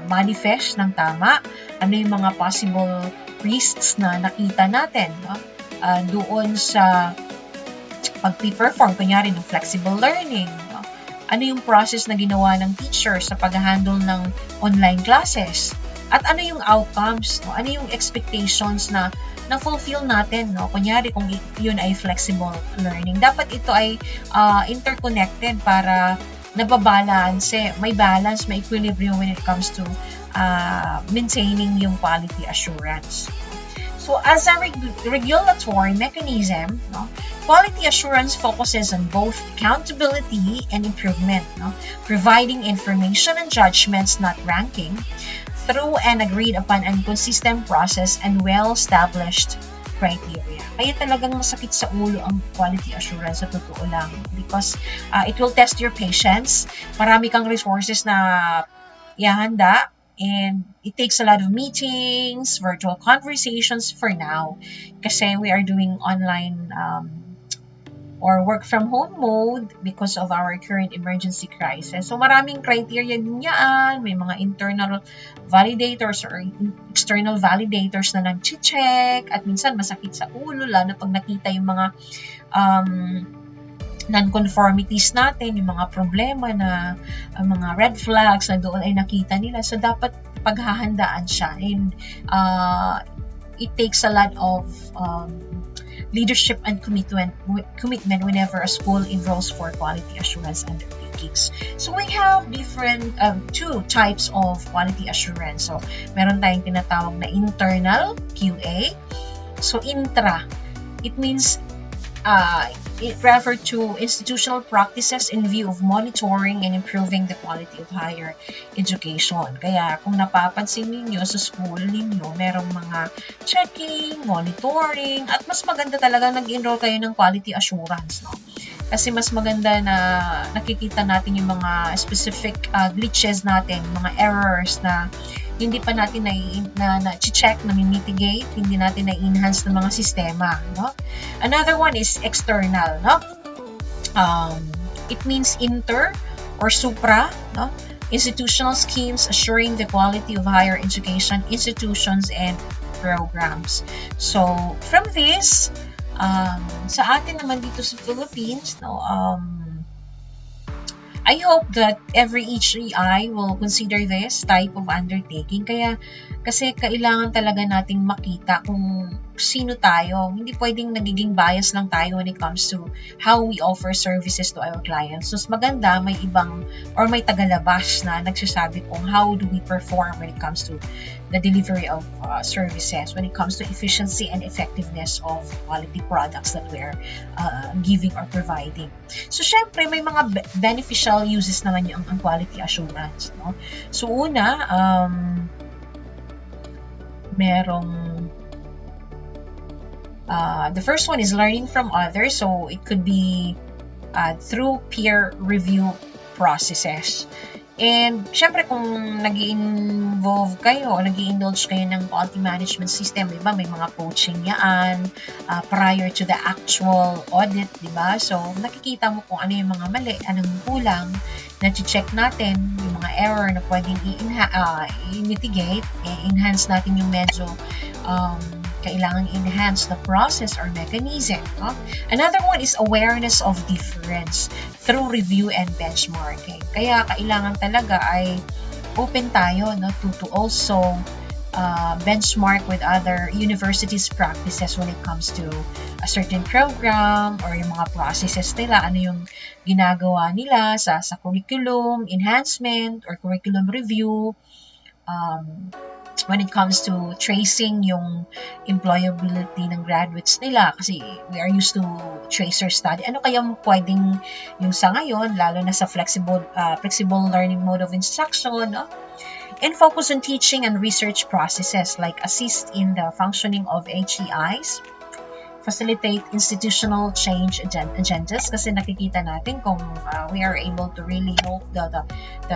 manifest ng tama, ano yung mga possible risks na nakita natin, no? Doon sa pag-perform, kunyari ng flexible learning, no? Ano yung process na ginawa ng teacher sa pag-handle ng online classes, at ano yung outcomes, no? Ano yung expectations na fulfill natin, no? Kunyari kung yun ay flexible learning, dapat ito ay interconnected para nababalanse, may balance, may equilibrium when it comes to maintaining yung quality assurance. So as a regulatory mechanism, no, quality assurance focuses on both accountability and improvement, no, providing information and judgments, not ranking, through an agreed upon and consistent process and well-established criteria. Kaya talagang masakit sa ulo ang quality assurance, sa totoo lang, because it will test your patience. Marami kang resources na ihanda, and it takes a lot of meetings, virtual conversations for now, kasi we are doing online or work from home mode because of our current emergency crisis. So maraming criteria din yan, may mga internal validators or external validators na nag-check, at minsan masakit sa ulo, lalo pag nakita yung mga non-conformities natin, yung mga problema na mga red flags na doon ay nakita nila. So dapat paghahandaan siya, and it takes a lot of leadership and commitment whenever a school enrolls for quality assurance undertakings. So we have different two types of quality assurance. So meron tayong tinatawag na internal QA. So intra, it means it refers to institutional practices in view of monitoring and improving the quality of higher education. Kaya kung napapansin ninyo sa school ninyo, merong mga checking, monitoring, at mas maganda talaga nag-enroll kayo ng quality assurance, no? Kasi mas maganda na nakikita natin yung mga specific glitches natin, mga errors na hindi pa natin na-check, na-mitigate, hindi natin na-enhance ng mga sistema, no? Another one is external, no? It means inter or supra, no? Institutional schemes assuring the quality of higher education institutions and programs. So, from this, sa atin naman dito sa Philippines, no, I hope that every HEI will consider this type of undertaking. Kasi kailangan talaga nating makita kung sino tayo. Hindi pwedeng nagiging bias lang tayo when it comes to how we offer services to our clients. So, maganda may ibang or may tagalabas na nagsasabi kung how do we perform when it comes to the delivery of services, when it comes to efficiency and effectiveness of quality products that we're giving or providing. So, syempre, may mga beneficial uses naman yung ang quality assurance. No? So, una, the first one is learning from others. So, it could be through peer review processes. And, syempre, kung nag-i-involve kayo o nag-i-indulge kayo ng quality management system, diba, may mga coaching yan prior to the actual audit, diba? So, nakikita mo kung ano yung mga mali, anong kulang, na-check natin, yung mga error na pwedeng i-mitigate, enhance natin yung medyo kailangan enhance the process or mechanism. No? Another one is awareness of difference through review and benchmarking. Kaya kailangan talaga ay open tayo, no, to also benchmark with other universities' practices when it comes to a certain program or yung mga processes nila, ano yung ginagawa nila sa curriculum enhancement or curriculum review, when it comes to tracing yung employability ng graduates nila, kasi we are used to tracer study. Ano kaya pwedeng yung sa ngayon, lalo na sa flexible learning mode of instruction, no? And focus on teaching and research processes like assist in the functioning of HEIs, facilitate institutional change agendas, kasi nakikita natin kung we are able to really help the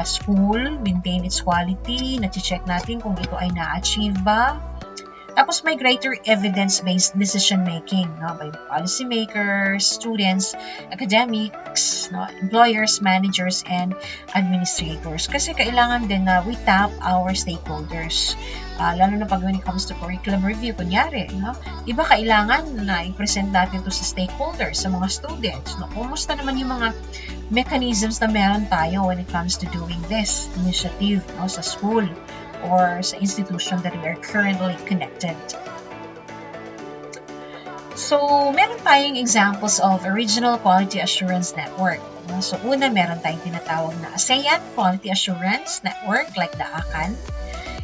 school maintain its quality, na-check natin kung ito ay na-achieve ba. Tapos may greater evidence-based decision-making, no, by policymakers, students, academics, no, employers, managers, and administrators. Kasi kailangan din na we tap our stakeholders. Lalo na pag when it comes to curriculum review, kunyari, no, iba kailangan na i-present natin to sa stakeholders, sa mga students. No? Kumusta naman yung mga mechanisms na meron tayo when it comes to doing this initiative, no, sa school or sa institution that we are currently connected. So, meron tayong examples of Regional Quality Assurance Network. So, una, meron tayong tinatawag na ASEAN Quality Assurance Network like the ACAN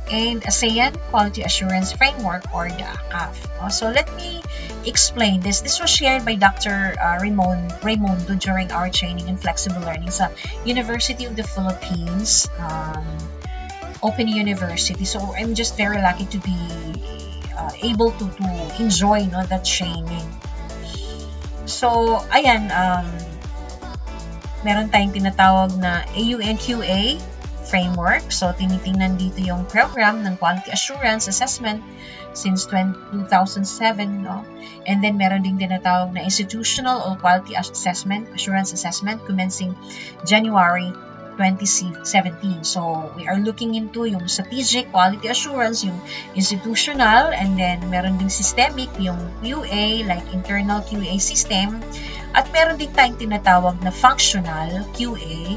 and ASEAN Quality Assurance Framework or the ACAF. So, let me explain this. This was shared by Dr. Raimundo during our training in flexible learning sa University of the Philippines, Open University. So I'm just very lucky to be able to enjoy, no, that training. So ayan, meron tayong tinatawag na AUNQA framework. So tinitingnan dito yung program ng quality assurance assessment since 2007, no? And then meron ding tinatawag na institutional or quality assurance assessment commencing January 2017. So, we are looking into yung strategic quality assurance, yung institutional, and then meron ding systemic, yung QA, like internal QA system. At meron din tayong tinatawag na functional QA,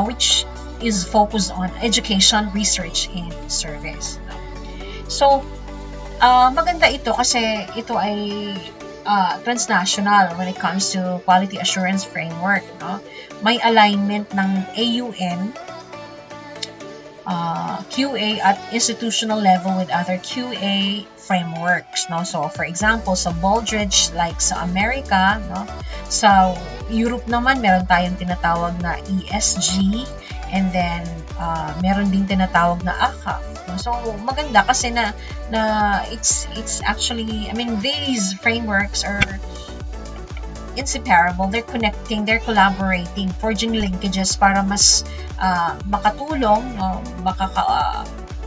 which is focused on education, research, and service. So, maganda ito kasi ito ay transnational when it comes to quality assurance framework, no? May alignment ng AUN QA at institutional level with other QA frameworks, no? So for example, sa Baldrige, like sa America, no? Sa Europe naman meron tayong tinatawag na ESG, and then meron ding tinatawag na ACAF. So maganda kasi na it's actually, I mean, these frameworks are inseparable. They're connecting, they're collaborating, forging linkages para mas makatulong, no?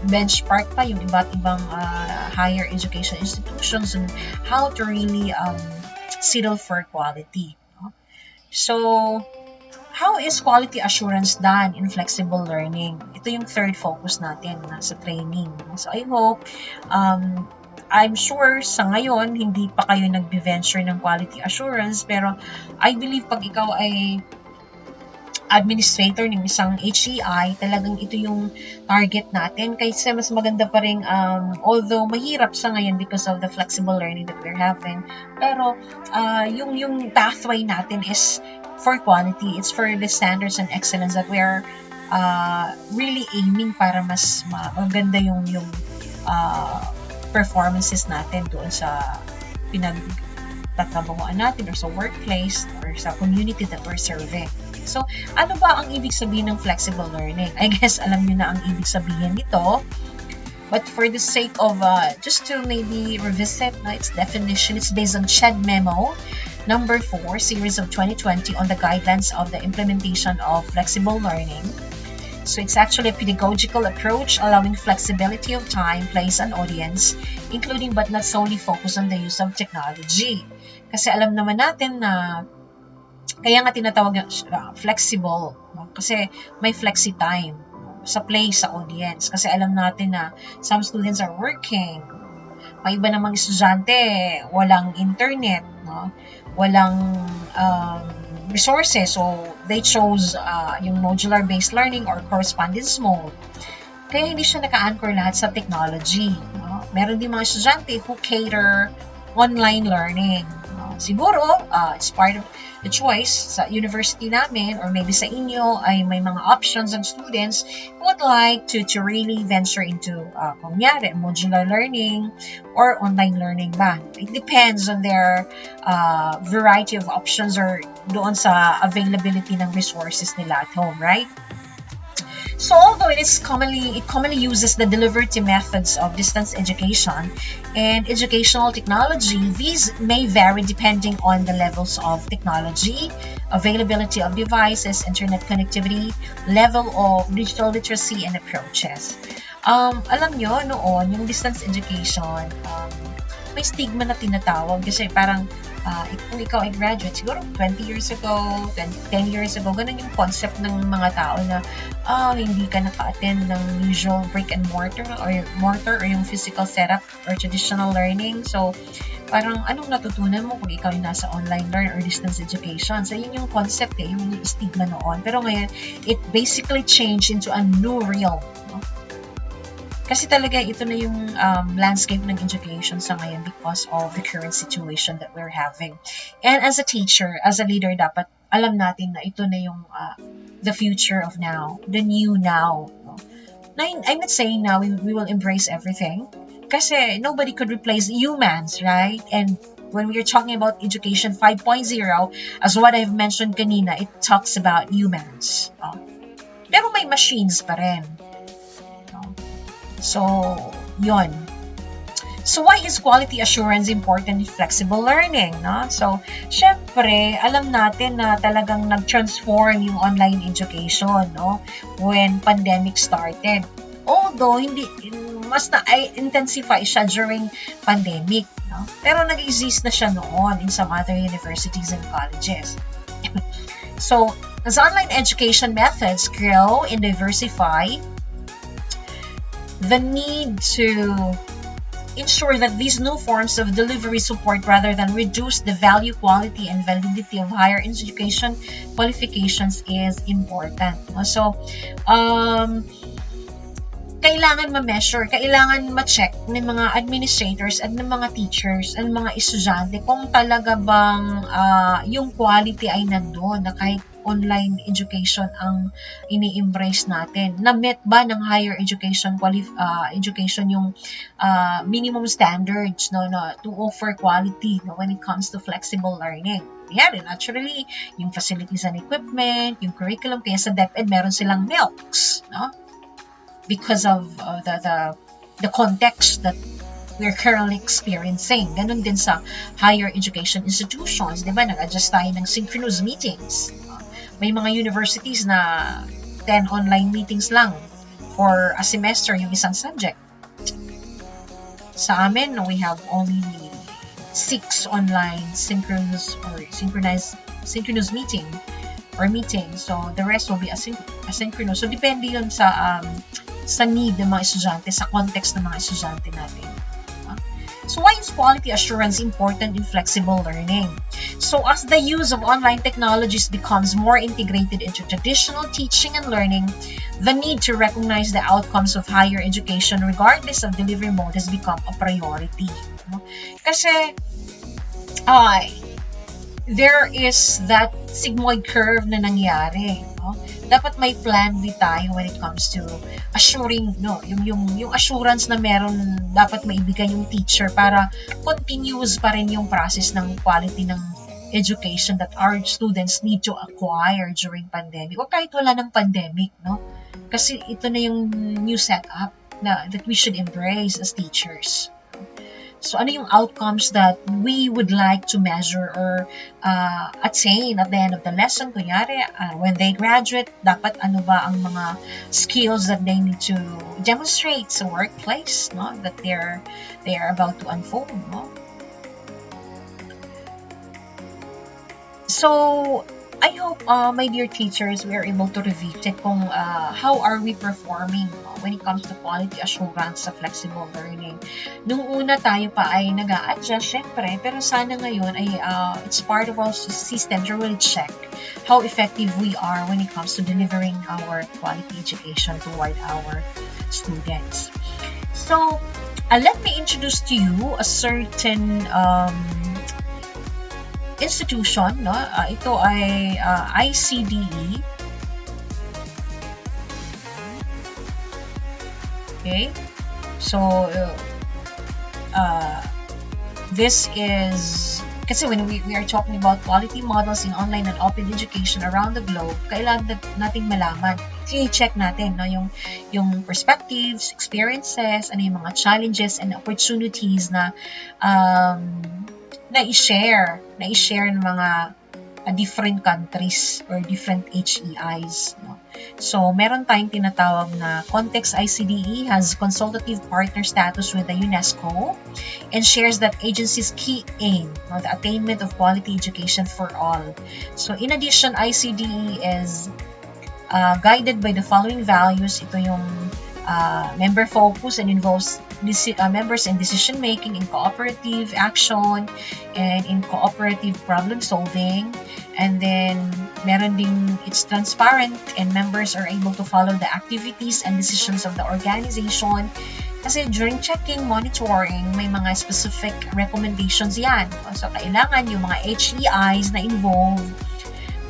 Benchmark pa yung iba't ibang higher education institutions and how to really settle for quality. No? So, how is quality assurance done in flexible learning? Ito yung third focus natin sa training. So, I hope, I'm sure sa ngayon, hindi pa kayo nag-venture ng quality assurance, pero I believe pag ikaw ay administrator ng isang HCI, talagang ito yung target natin. Kasi mas maganda pa rin, although mahirap sa ngayon because of the flexible learning that we're having, pero yung pathway natin is for quality. It's for the standards and excellence that we're really aiming para mas maganda yung performances natin doon sa pinagtatrabahoan natin or sa workplace or sa community that we're serving. So, ano ba ang ibig sabihin ng flexible learning? I guess alam niyo na ang ibig sabihin nito. But for the sake of, just to maybe revisit its definition, it's based on CHED Memo number 4, series of 2020 on the guidelines of the implementation of flexible learning. So it's actually a pedagogical approach allowing flexibility of time, place, and audience, including but not solely focused on the use of technology. Kasi alam naman natin na kaya nga tinatawag na flexible, no? Kasi may flexi time sa place, sa audience. Kasi alam natin na some students are working. May iba namang estudyante, walang internet, no? Walang resources. So, they chose yung modular-based learning or correspondence mode. Kaya hindi siya naka-anchor lahat sa technology. No? Meron din mga estudyante who cater online learning. No? Siguro, it's part of the choice sa university namin or maybe sa inyo ay may mga options and students who would like to really venture into kunyari, modular learning or online learning ba. It depends on their variety of options or doon sa availability ng resources nila at home, right? So although it commonly uses the deliberative methods of distance education and educational technology, these may vary depending on the levels of technology, availability of devices, internet connectivity, level of digital literacy, and approaches. Alam nyo, noon, yung distance education, may stigma na tinatawag kasi parang kung ikaw ay graduate, siguro 20 years ago, 10 years ago, ganun yung concept ng mga tao na hindi ka naka-attend ng usual brick and mortar or yung physical setup or traditional learning. So, parang anong natutunan mo kung ikaw ay nasa online learn or distance education? So, yun yung concept yung stigma noon. Pero ngayon, it basically changed into a new realm. Kasi talaga ito na yung landscape ng education sa ngayon because of the current situation that we're having. And as a teacher, as a leader, dapat alam natin na ito na yung the future of now, the new now. I'm not saying now we will embrace everything kasi nobody could replace humans, right? And when we're talking about education 5.0, as what I've mentioned kanina, it talks about humans. Pero may machines pa rin. So, yun. So, why is quality assurance important in flexible learning? No? So, syempre, alam natin na talagang nag-transform yung online education, no? When pandemic started. Although, mas na-intensify siya during pandemic. No? Pero nag-exist na siya noon in some other universities and colleges. So, as online education methods grow and diversify, the need to ensure that these new forms of delivery support rather than reduce the value, quality, and validity of higher education qualifications is important. So, kailangan ma-measure, kailangan ma-check ng mga administrators at ng mga teachers at mga estudyante kung talaga bang yung quality ay nandun na kahit online education ang ini-embrace natin. Na-met ba ng higher education education yung minimum standards no, to offer quality no, when it comes to flexible learning? Yeah, naturally, yung facilities and equipment, yung curriculum, kaya sa DepEd meron silang milks, no? Because of the context that we're currently experiencing. Ganun din sa higher education institutions, di ba? Nag-adjust tayo ng synchronous meetings. May mga universities na 10 online meetings lang for a semester yung isang subject. Sa amin, we have only 6 online synchronous meeting or meetings. So, the rest will be asynchronous. So, depende yun sa need ng mga estudyante, sa context ng mga estudyante natin. So, why is quality assurance important in flexible learning? So, as the use of online technologies becomes more integrated into traditional teaching and learning, the need to recognize the outcomes of higher education regardless of delivery mode has become a priority. Kasi, there is that sigmoid curve na nangyari. Dapat may plan B tayo when it comes to assuring, yung assurance na meron dapat maibigay yung teacher para continuous pa rin yung process ng quality ng education that our students need to acquire during pandemic o kahit wala ng pandemic, no? Kasi ito na yung new setup that we should embrace as teachers. So, ano yung outcomes that we would like to measure or attain at the end of the lesson? Kunyari, when they graduate, dapat ano ba ang mga skills that they need to demonstrate sa workplace, no? That they are about to unfold, no? So, I hope, my dear teachers, we are able to revisit kung how are we performing when it comes to quality assurance sa flexible learning. Nung una tayo pa ay nag-a-adjust, syempre, pero sana ngayon ay it's part of our system to really check how effective we are when it comes to delivering our quality education toward our students. So, let me introduce to you a certain institution, no? Ito ay ICDE. Okay? So, this is, kasi when we are talking about quality models in online and open education around the globe, kailangan nating malaman. I-check natin, no? Yung perspectives, experiences, ano yung mga challenges and opportunities na na-i-share ng mga different countries or different HEIs. No? So, meron tayong tinatawag na Context ICDE has consultative partner status with the UNESCO and shares that agency's key aim, no, the attainment of quality education for all. So, in addition, ICDE is guided by the following values. Ito yung member focus and involves members in decision making, in cooperative action, and in cooperative problem solving. And then meron ding it's transparent and members are able to follow the activities and decisions of the organization. Kasi during checking, monitoring, may mga specific recommendations yan. So kailangan yung mga HEIs na involved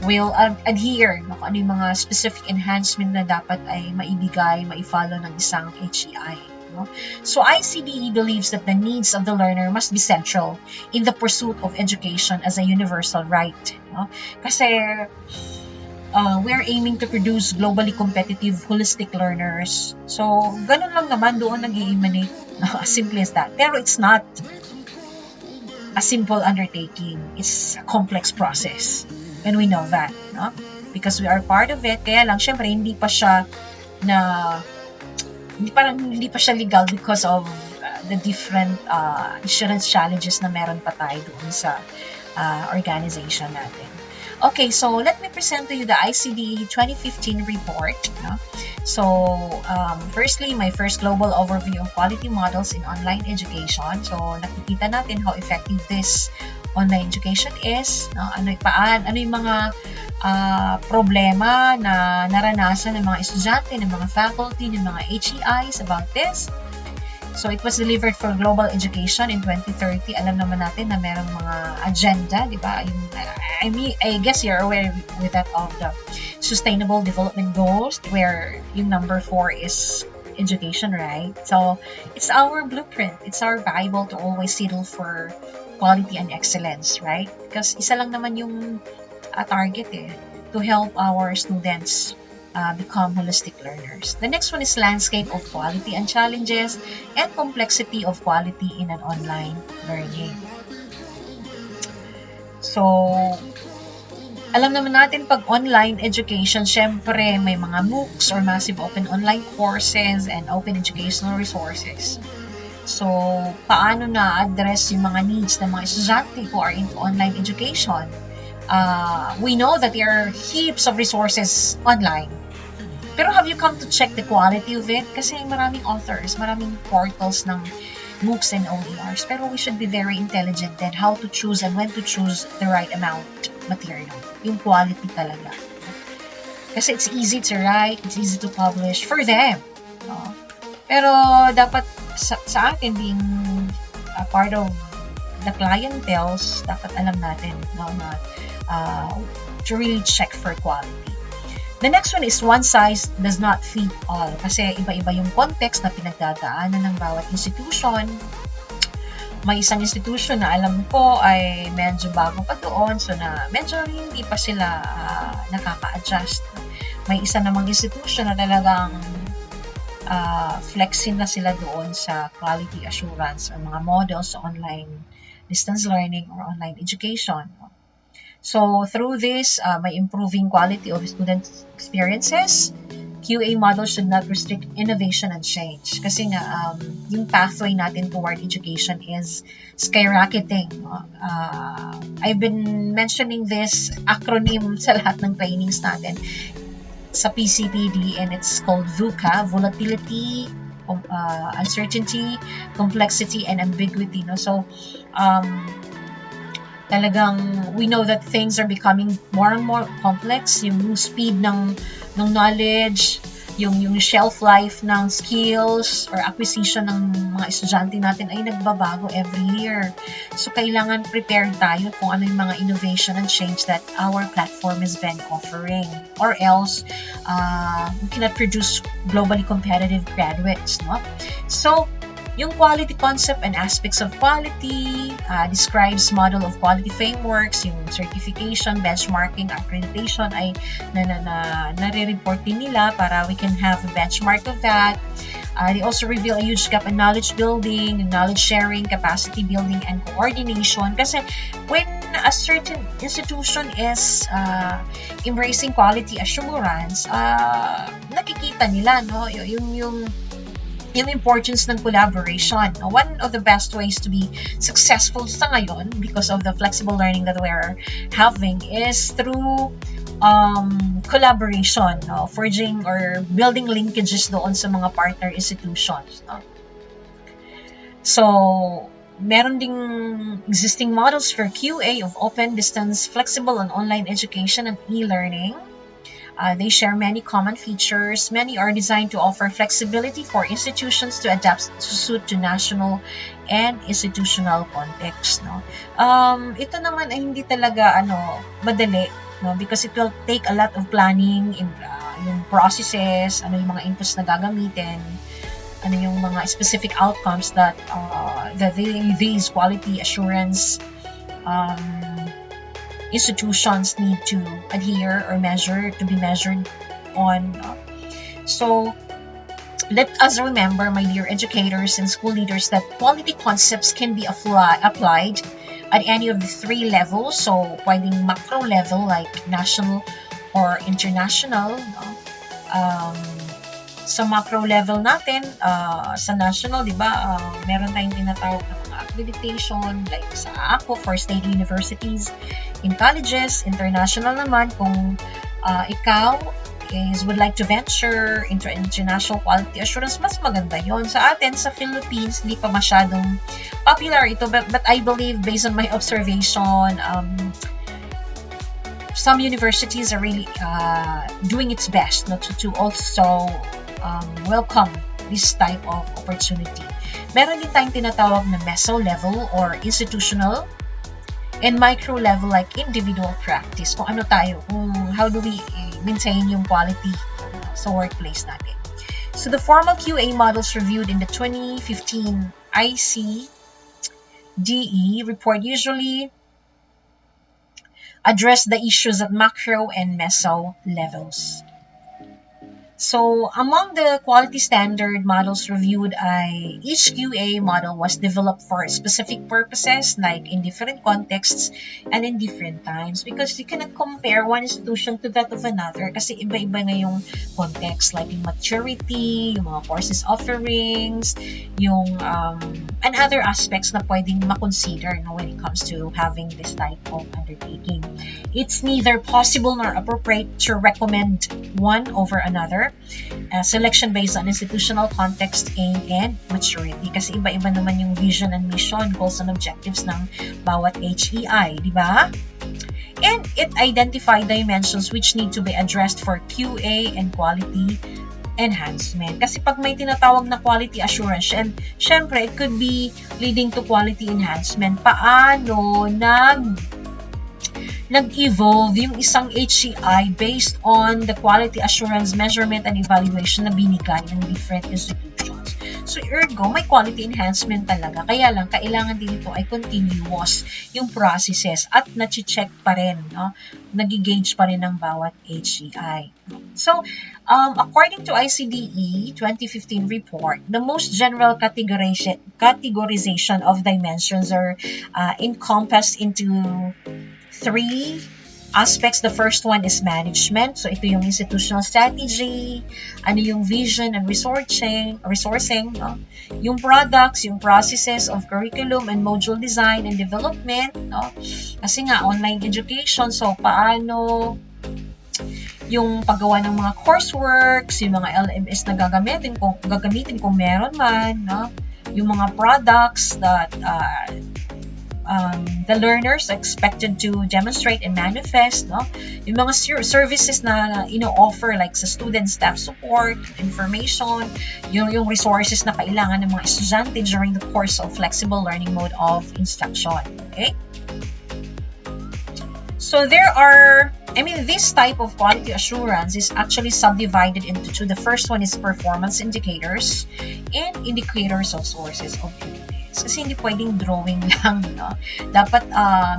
will adhere, no, ano yung mga specific enhancement na dapat ay maibigay, maifollow ng isang HEI. No? So ICDE believes that the needs of the learner must be central in the pursuit of education as a universal right. No? Kasi we're aiming to produce globally competitive, holistic learners. So, ganun lang naman doon nag-i-emanate. As simple as that. Pero it's not a simple undertaking. It's a complex process. And we know that, no? Because we are part of it. Kaya lang, syempre, hindi pa siya legal because of the different assurance challenges na meron pa tayo doon sa organization natin. Okay, so let me present to you the ICDE 2015 report. No? So, firstly, my first global overview of quality models in online education. So, nakikita natin how effective this online education is, no? Ano yung mga problema na naranasan ng mga estudyante, ng mga faculty, ng mga HEIs about this. So, it was delivered for global education in 2030. Alam naman natin na merong mga agenda, di ba? I guess you're aware with that of the Sustainable Development Goals, where yung number 4 is education, right? So, it's our blueprint. It's our Bible to always settle for quality and excellence, right? Because isa lang naman yung target to help our students become holistic learners. The next one is landscape of quality and challenges and complexity of quality in an online learning. So, alam naman natin pag online education, syempre may mga MOOCs or massive open online courses and open educational resources. So, paano na-address yung mga needs ng mga estudyante who are in online education? We know that there are heaps of resources online. Pero have you come to check the quality of it? Kasi maraming authors, maraming portals ng MOOCs and OERs. Pero we should be very intelligent then how to choose and when to choose the right amount material. Yung quality talaga. Kasi it's easy to write, it's easy to publish for them. No? Pero dapat sa atin being a part of the clientels, dapat alam natin na to really check for quality. The next one is one size does not fit all. Kasi iba-iba yung context na pinagdadaanan ng bawat institution. May isang institution na alam ko ay medyo bago pa doon, so na medyo hindi pa sila nakaka-adjust. May isa namang institution na talagang flexing na sila doon sa quality assurance or mga models sa online distance learning or online education. So through this, by improving quality of student experiences, QA model should not restrict innovation and change. Kasi nga, yung pathway natin toward education is skyrocketing. I've been mentioning this acronym sa lahat ng trainings natin sa PCPD, and it's called VUCA, Volatility, Uncertainty, Complexity, and Ambiguity. No? So, talagang we know that things are becoming more and more complex. Yung speed ng knowledge, yung shelf life ng skills or acquisition ng mga estudyante natin ay nagbabago every year. So, kailangan prepared tayo kung ano yung mga innovation and change that our platform has been offering. Or else, we cannot produce globally competitive graduates. No? So, yung quality concept and aspects of quality, describes model of quality frameworks, yung certification, benchmarking, accreditation ay nare-report din nila para we can have a benchmark of that. They also reveal a huge gap in knowledge building, knowledge sharing, capacity building, and coordination. Kasi when a certain institution is embracing quality assurance, nakikita nila no yung importance ng collaboration. One of the best ways to be successful sa ngayon because of the flexible learning that we're having is through collaboration, no? Forging or building linkages doon sa mga partner institutions. No? So, meron ding existing models for QA of open, distance, flexible, and online education and e-learning. They share many common features. Many are designed to offer flexibility for institutions to adapt to suit to national and institutional context. No? Ito naman ay hindi talaga madali, no? Because it will take a lot of planning, yung processes, yung mga inputs na gagamitin, yung mga specific outcomes that these quality assurance institutions need to adhere or to be measured on. So, let us remember, my dear educators and school leaders, that quality concepts can be applied at any of the three levels. So, pwedeng macro level like national or international. Sa macro level natin, sa national, di ba, meron tayong tinatawag na mga accreditation, like sa ACO for state universities, in colleges. International naman, kung ikaw would like to venture into international quality assurance, mas maganda yon. Sa atin, sa Philippines, hindi pa masyadong popular ito, but I believe, based on my observation, some universities are really doing its best to also welcome this type of opportunity. Meron din tayong tinatawag na meso level or institutional, and micro level like individual practice. Kung ano tayo, how do we maintain yung quality sa workplace natin. So the formal QA models reviewed in the 2015 ICDE report usually address the issues at macro and meso levels. So, among the quality standard models reviewed, each QA model was developed for specific purposes, like in different contexts and in different times. Because you cannot compare one institution to that of another kasi iba-iba na yung context, like yung maturity, yung mga courses offerings, yung and other aspects na pwedeng makonsider when it comes to having this type of undertaking. It's neither possible nor appropriate to recommend one over another. Selection based on institutional context, aim, and maturity. Kasi iba-iba naman yung vision and mission, goals and objectives ng bawat HEI, di ba? And it identified dimensions which need to be addressed for QA and quality enhancement. Kasi pag may tinatawag na quality assurance, and syempre, it could be leading to quality enhancement. Paano nag-evolve yung isang HCI based on the quality assurance measurement and evaluation na binigay ng different institutions. So, ergo, may quality enhancement talaga. Kaya lang, kailangan din ito ay continuous yung processes at na-check pa rin, no? Nag-gauge pa rin ng bawat HCI. So, according to ICDE 2015 report, the most general categorization of dimensions are encompassed into 3 aspects. The first one is management. So, ito yung institutional strategy, ano yung vision and resourcing, no? Yung products, yung processes of curriculum and module design and development, no? Kasi nga, online education, so paano yung paggawa ng mga courseworks, yung mga LMS na gagamitin kung meron man, no? Yung mga products that the learners expected to demonstrate and manifest, no? Yung mga services na ino-offer like sa student staff support, information, yung resources na kailangan ng mga estudyante during the course of flexible learning mode of instruction. Okay? So this type of quality assurance is actually subdivided into 2. The first one is performance indicators and indicators of sources of evidence. Kasi hindi pwedeng drawing lang, no? Dapat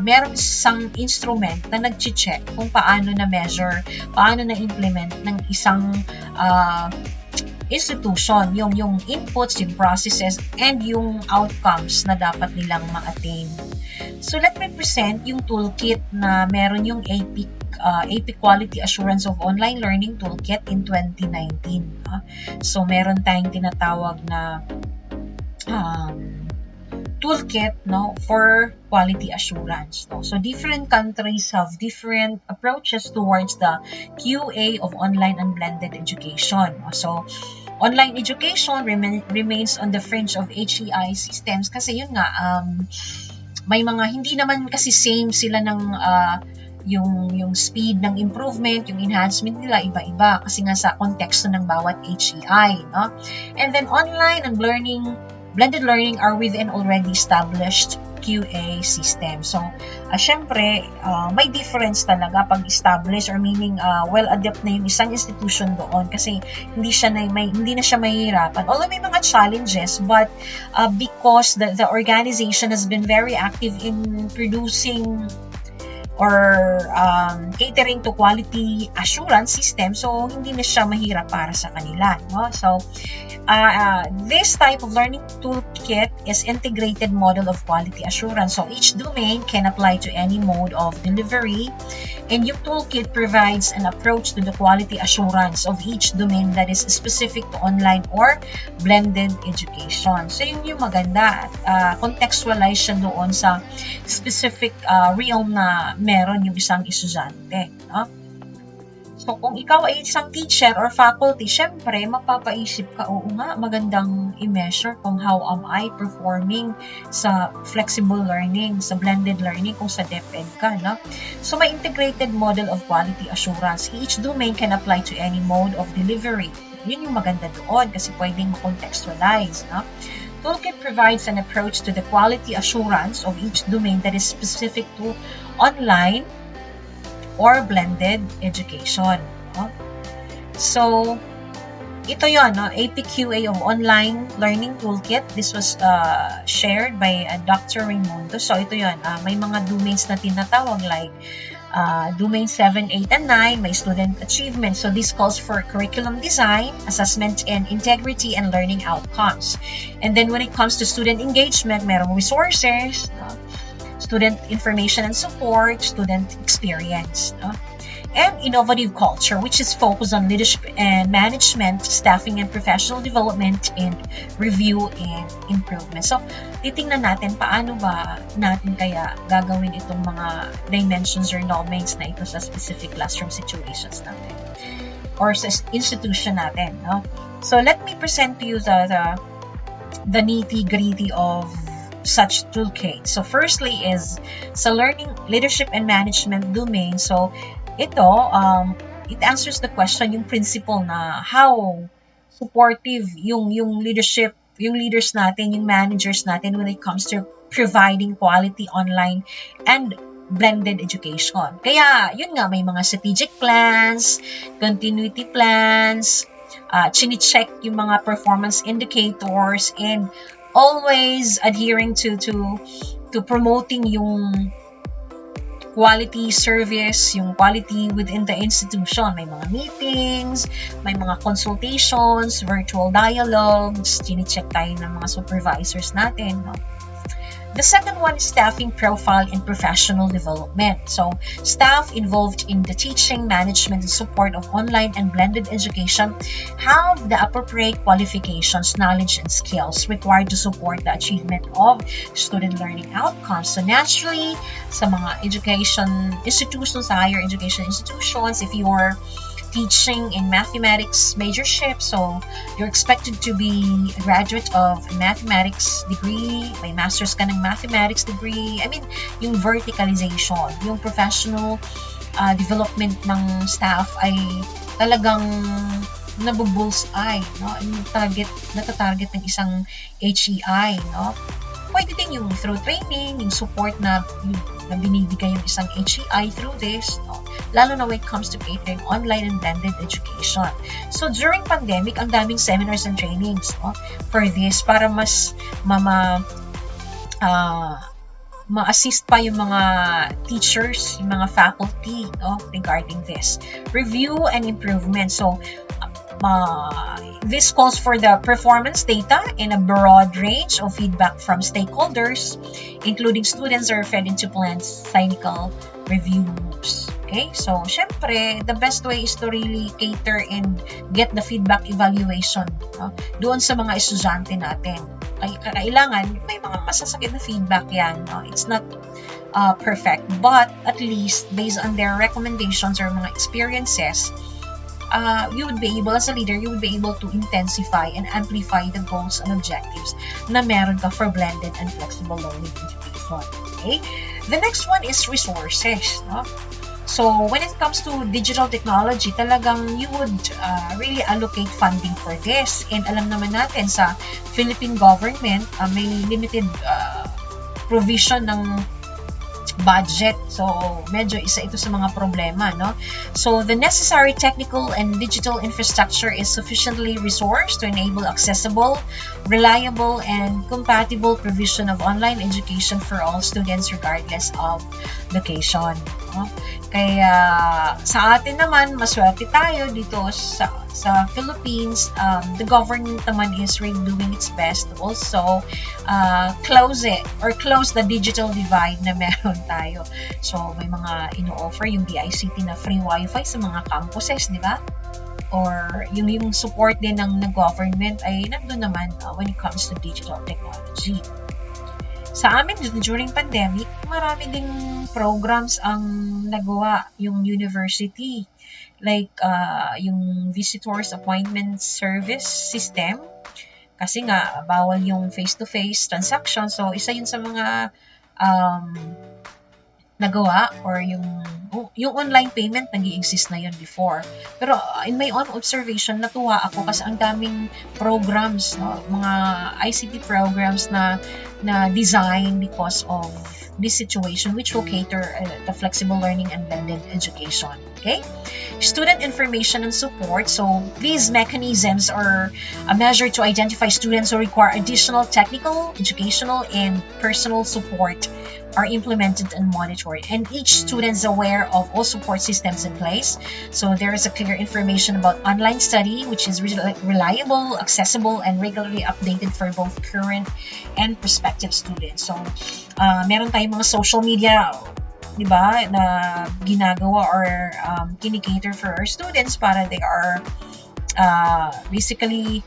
meron isang instrument na nag-check kung paano na-measure, paano na-implement ng isang institution, yung inputs, yung processes, and yung outcomes na dapat nilang ma-attain. So, let me present yung toolkit na meron yung AP Quality Assurance of Online Learning Toolkit in 2019. So, meron tayong tinatawag na toolkit, no, for quality assurance, no? So different countries have different approaches towards the QA of online and blended education. So online education remains on the fringe of HEI systems kasi yun nga, may mga hindi naman kasi same sila ng yung speed ng improvement, yung enhancement nila iba-iba kasi nga sa konteksto ng bawat HEI, no? And then online and blended learning are within already established QA system. So, syempre, may difference talaga pag established or meaning well-adept na yung isang institution doon kasi hindi na siya mahihirapan. Although may mga challenges, but because the organization has been very active in producing or catering to quality assurance system, so hindi na siya mahirap para sa kanila, no? So, this type of learning toolkit is integrated model of quality assurance. So, each domain can apply to any mode of delivery, and yung toolkit provides an approach to the quality assurance of each domain that is specific to online or blended education. So, yun yung maganda. Contextualize siya doon sa specific realm na meron yung isang estudyante, no? So, kung ikaw ay isang teacher or faculty, syempre, mapapaisip ka, oo nga, magandang i-measure kung how am I performing sa flexible learning, sa blended learning, kung sa DepEd ka, no? So, may integrated model of quality assurance. Each domain can apply to any mode of delivery. Yun yung maganda doon kasi pwedeng ma-contextualize, no? Toolkit provides an approach to the quality assurance of each domain that is specific to online or blended education. No? So, ito yon, no? APQA of Online Learning Toolkit. This was shared by Dr. Raimundo. So, ito yon, may mga domains na tinatawag like Domain 7, 8, and 9, may student achievement. So this calls for curriculum design, assessment, and integrity and learning outcomes. And then when it comes to student engagement, merong resources, student information and support, student experience, and innovative culture, which is focused on leadership and management, staffing and professional development, and review and improvement. So, titingnan natin paano ba natin kaya gagawin itong mga dimensions or domains na ito sa specific classroom situations natin or sa institution natin. No? So, let me present to you the nitty-gritty of such toolkit. So, firstly is sa learning, leadership, and management domain. So, ito, it answers the question, yung principle na how supportive yung leadership, yung leaders natin, yung managers natin when it comes to providing quality online and blended education. Kaya, yun nga, may mga strategic plans, continuity plans, chine-check yung mga performance indicators, and always adhering to promoting yung quality service, yung quality within the institution. May mga meetings, may mga consultations, virtual dialogues, chine-check tayo ng mga supervisors natin. No? The second one is staffing profile and professional development. So, staff involved in the teaching, management, and support of online and blended education have the appropriate qualifications, knowledge, and skills required to support the achievement of student learning outcomes. So, naturally, sa mga education institutions, sa higher education institutions, if you are teaching in mathematics majorship, so you're expected to be a graduate of a mathematics degree, may master's ka ng mathematics degree. I mean, yung verticalization, yung professional development ng staff ay talagang nabubullseye, no? Yung natatarget ng isang HEI, no? Pwede din yung through training, yung support na binibigay yung isang HEI through this, no? Lalo na when it comes to catering online and blended education. So, during pandemic, ang daming seminars and trainings, no, for this, para mas ma-assist pa yung mga teachers, yung mga faculty, no, regarding this. Review and improvement. So, this calls for the performance data in a broad range of feedback from stakeholders, including students, are fed into planned cynical reviews. Okay? So, syempre, the best way is to really cater and get the feedback evaluation, no, doon sa mga estudyante natin. Kailangan, may mga masasakit na feedback yan. No? It's not perfect, but at least, based on their recommendations or mga experiences, you would be able, as a leader, you would be able to intensify and amplify the goals and objectives na meron ka for blended and flexible learning education. Okay? The next one is resources. No? So, when it comes to digital technology, talagang you would really allocate funding for this. And alam naman natin sa Philippine government, may limited provision ng budget. So, medyo isa ito sa mga problema, no? So, the necessary technical and digital infrastructure is sufficiently resourced to enable accessible, reliable, and compatible provision of online education for all students regardless of location. No? Kaya, sa atin naman, maswerte tayo dito sa Philippines. The government naman is really doing its best to also close the digital divide na meron tayo. So, may mga ino-offer yung ICT na free wifi sa mga campuses, di ba? Or yung support din ng government ay nandun naman when it comes to digital technology. Sa amin, during pandemic, marami ding programs ang nagawa yung university. Like, yung visitors appointment service system. Kasi nga, bawal yung face-to-face transaction. So, isa yun sa mga nagawa, or yung online payment nag-i-exist na yun before. Pero in my own observation, natuwa ako kasi ang daming programs, no? Mga ICT programs na design because of this situation, which will cater the flexible learning and blended education. Okay? Student information and support. So these mechanisms are a measure to identify students who require additional technical, educational, and personal support are implemented and monitored, and each student is aware of all support systems in place. So there is a clear information about online study, which is reliable, accessible, and regularly updated for both current and prospective students. So meron tayong mga social media, di ba, na ginagawa or kinikater for our students para they are basically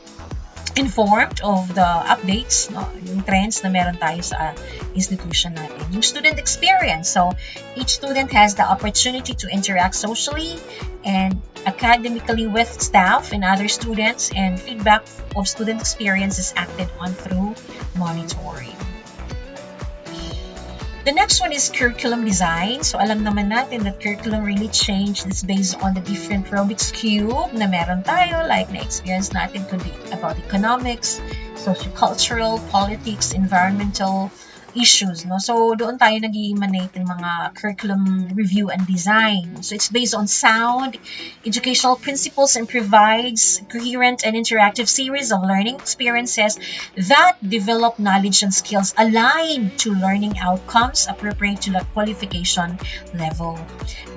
informed of the updates, no, yung trends na meron tayo sa institution natin. Yung student experience. So, each student has the opportunity to interact socially and academically with staff and other students, and feedback of student experience is acted on through monitoring. The next one is curriculum design. So, alam naman natin that curriculum really changed. It's based on the different Rubik's Cube na meron tayo. Like, na-experience natin could be about economics, sociocultural, politics, environmental issues, no? So, doon tayo nag-emanate ng mga curriculum review and design. So, it's based on sound educational principles and provides coherent and interactive series of learning experiences that develop knowledge and skills aligned to learning outcomes appropriate to the qualification level.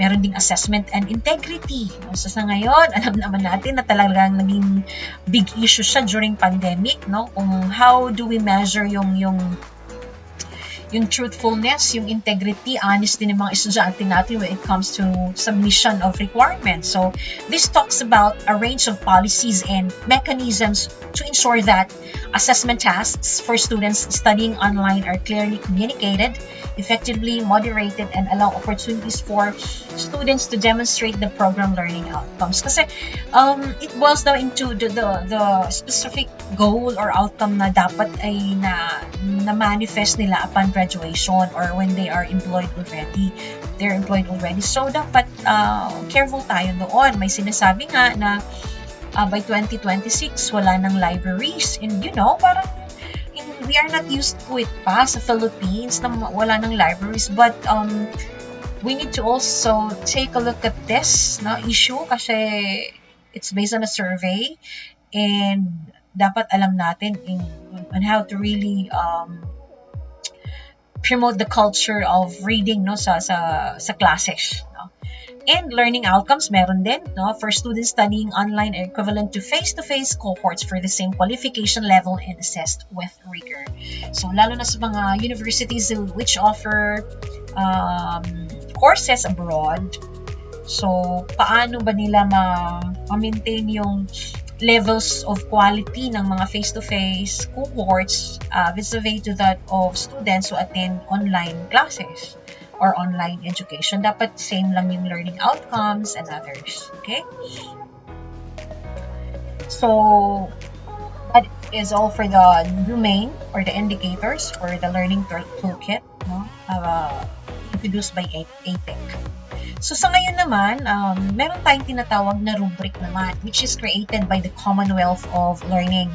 Meron ding assessment and integrity. So, sa ngayon, alam naman natin na talagang naging big issue siya during pandemic, no? Kung how do we measure yung truthfulness, yung integrity, honesty ng mga estudyante natin when it comes to submission of requirements. So, this talks about a range of policies and mechanisms to ensure that assessment tasks for students studying online are clearly communicated, effectively moderated, and allow opportunities for students to demonstrate the program learning outcomes. Kasi it boils down into the specific goal or outcome na dapat ay na-manifest nila upon graduation or when they are employed already. They're employed already. So, dapat careful tayo doon. May sinasabi nga na by 2026, wala nang libraries. And parang we are not used to it pa sa Philippines na wala nang libraries. But we need to also take a look at this issue kasi it's based on a survey and dapat alam natin on how to really promote the culture of reading sa classes. And learning outcomes, meron din, for students studying online are equivalent to face-to-face cohorts for the same qualification level and assessed with rigor. So, lalo na sa mga universities which offer courses abroad. So, paano ba nila ma-maintain yung levels of quality ng mga face-to-face cohorts vis-a-vis to that of students who attend online classes or online education. Dapat same lang yung learning outcomes and others. Okay? So, that is all for the domain or the indicators for the learning toolkit introduced by APEC. So, sa ngayon naman, meron tayong tinatawag na rubric naman, which is created by the Commonwealth of Learning.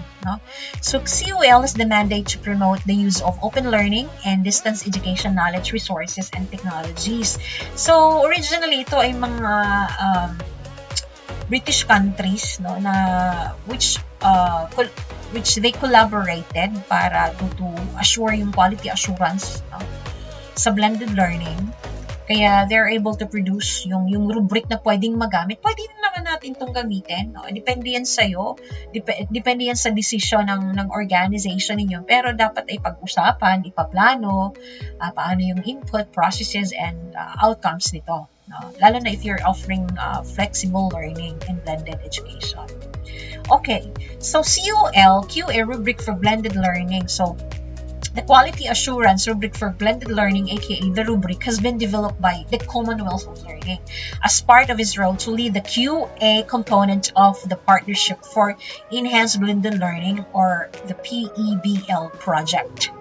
So, COL is the mandate to promote the use of open learning and distance education knowledge, resources, and technologies. So, originally, ito ay mga British countries na which they collaborated para to assure yung quality assurance sa blended learning. Kaya they're able to produce yung rubric na pwedeng magamit. Pwede na naman natin itong gamitin. Depende yan sa'yo. Depende yan sa decision ng organization ninyo. Pero dapat ay pag-usapan, ipaplano, paano yung input, processes, and outcomes nito. Lalo na if you're offering flexible learning and blended education. Okay, so COL, QA rubric for blended learning. So, the Quality Assurance Rubric for Blended Learning, aka the Rubric, has been developed by the Commonwealth of Learning as part of its role to lead the QA component of the Partnership for Enhanced Blended Learning or the PEBL project.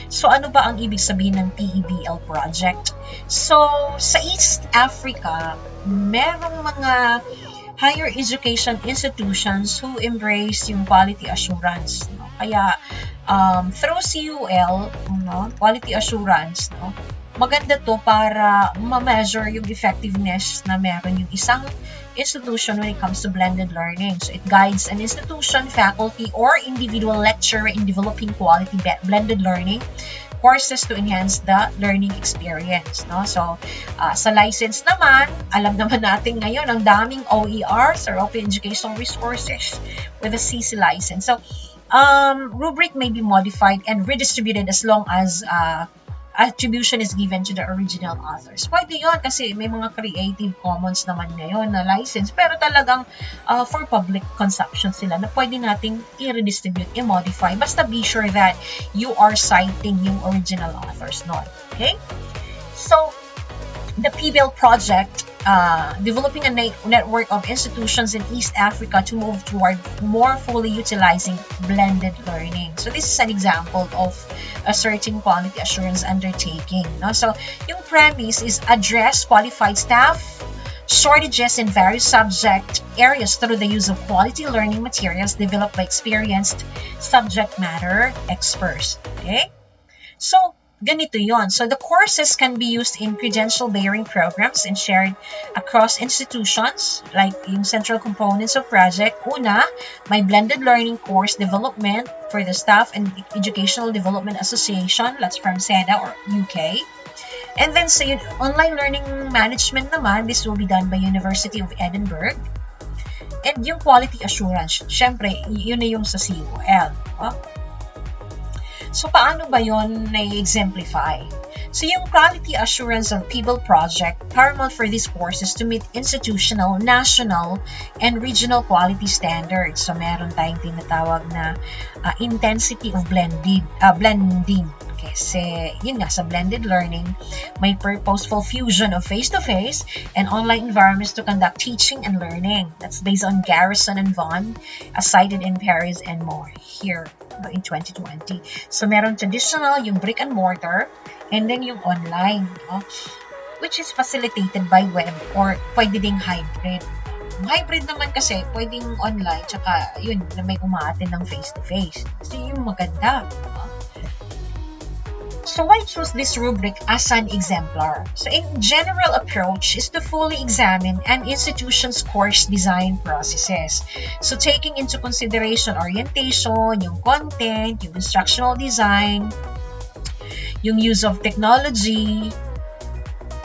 So, ano ba ang ibig sabihin ng PEBL project? So, sa East Africa, merong mga higher education institutions who embrace yung quality assurance. Kaya, through CUL, quality assurance, maganda to para ma-measure yung effectiveness na meron yung isang institution when it comes to blended learning. So, it guides an institution, faculty, or individual lecturer in developing quality blended learning courses to enhance the learning experience, no? So, sa license naman, alam naman natin ngayon, ang daming OERs or Open Educational Resources with a CC license. So, rubric may be modified and redistributed as long as attribution is given to the original authors. Pwede yun kasi may mga Creative Commons naman ngayon na license, pero talagang for public consumption sila na pwede nating i-redistribute, i-modify. Basta be sure that you are citing yung original authors nun. Okay? So, the PBL project, developing a network of institutions in East Africa to move toward more fully utilizing blended learning. So this is an example of a certain quality assurance undertaking. No? So yung premise is address qualified staff shortages in various subject areas through the use of quality learning materials developed by experienced subject matter experts. Okay? So, ganito yon. So, the courses can be used in credential-bearing programs and shared across institutions, like yung central components of project. Una, may blended learning course development for the Staff and Educational Development Association, that's from SEDA or UK. And then sa online learning management naman, this will be done by University of Edinburgh. And yung quality assurance, syempre, yun na yung sa COL. So, paano ba yon na-exemplify? So, yung quality assurance of PBL project, paramount for these courses to meet institutional, national, and regional quality standards. So, meron tayong tinatawag na intensity of blending. Kasi, yun nga, sa blended learning, may purposeful fusion of face-to-face and online environments to conduct teaching and learning. That's based on Garrison and Vaughan, as cited in Paris and more here in 2020. So, meron traditional, yung brick and mortar, and then yung online, which is facilitated by web or pwede ding hybrid. Hybrid naman kasi pwedeng online, tsaka yun, na may umaattend ng face-to-face. Kasi yung maganda. So why choose this rubric as an exemplar? So in general approach is to fully examine an institution's course design processes. So taking into consideration orientation, yung content, yung instructional design, yung use of technology,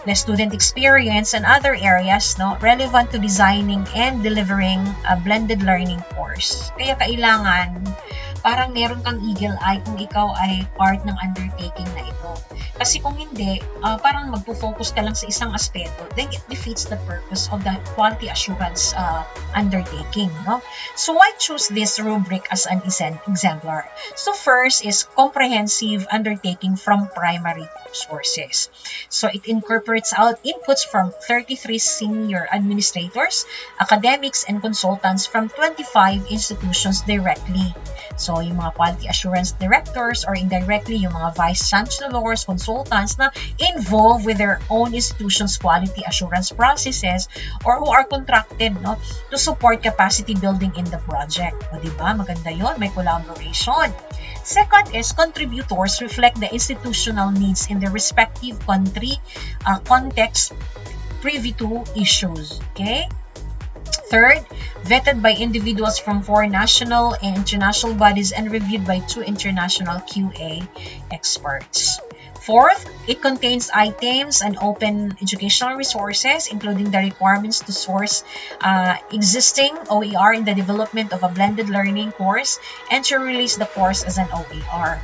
the student experience, and other areas relevant to designing and delivering a blended learning course. Kaya kailangan parang meron kang eagle eye kung ikaw ay part ng undertaking na ito. Kasi kung hindi, parang magpo-focus ka lang sa isang aspeto, then it defeats the purpose of the quality assurance undertaking. No? So why choose this rubric as an exemplar? So first is comprehensive undertaking from primary sources. So it incorporates out inputs from 33 senior administrators, academics, and consultants from 25 institutions directly. So yung mga quality assurance directors or indirectly yung mga vice chancellors, consultants na involved with their own institution's quality assurance processes or who are contracted to support capacity building in the project. O diba? Maganda yun. May collaboration. Second is contributors reflect the institutional needs in their respective country context privy to issues. Okay? Third, vetted by individuals from 4 national and international bodies and reviewed by 2 international QA experts. Fourth, it contains items and open educational resources, including the requirements to source existing OER in the development of a blended learning course and to release the course as an OER.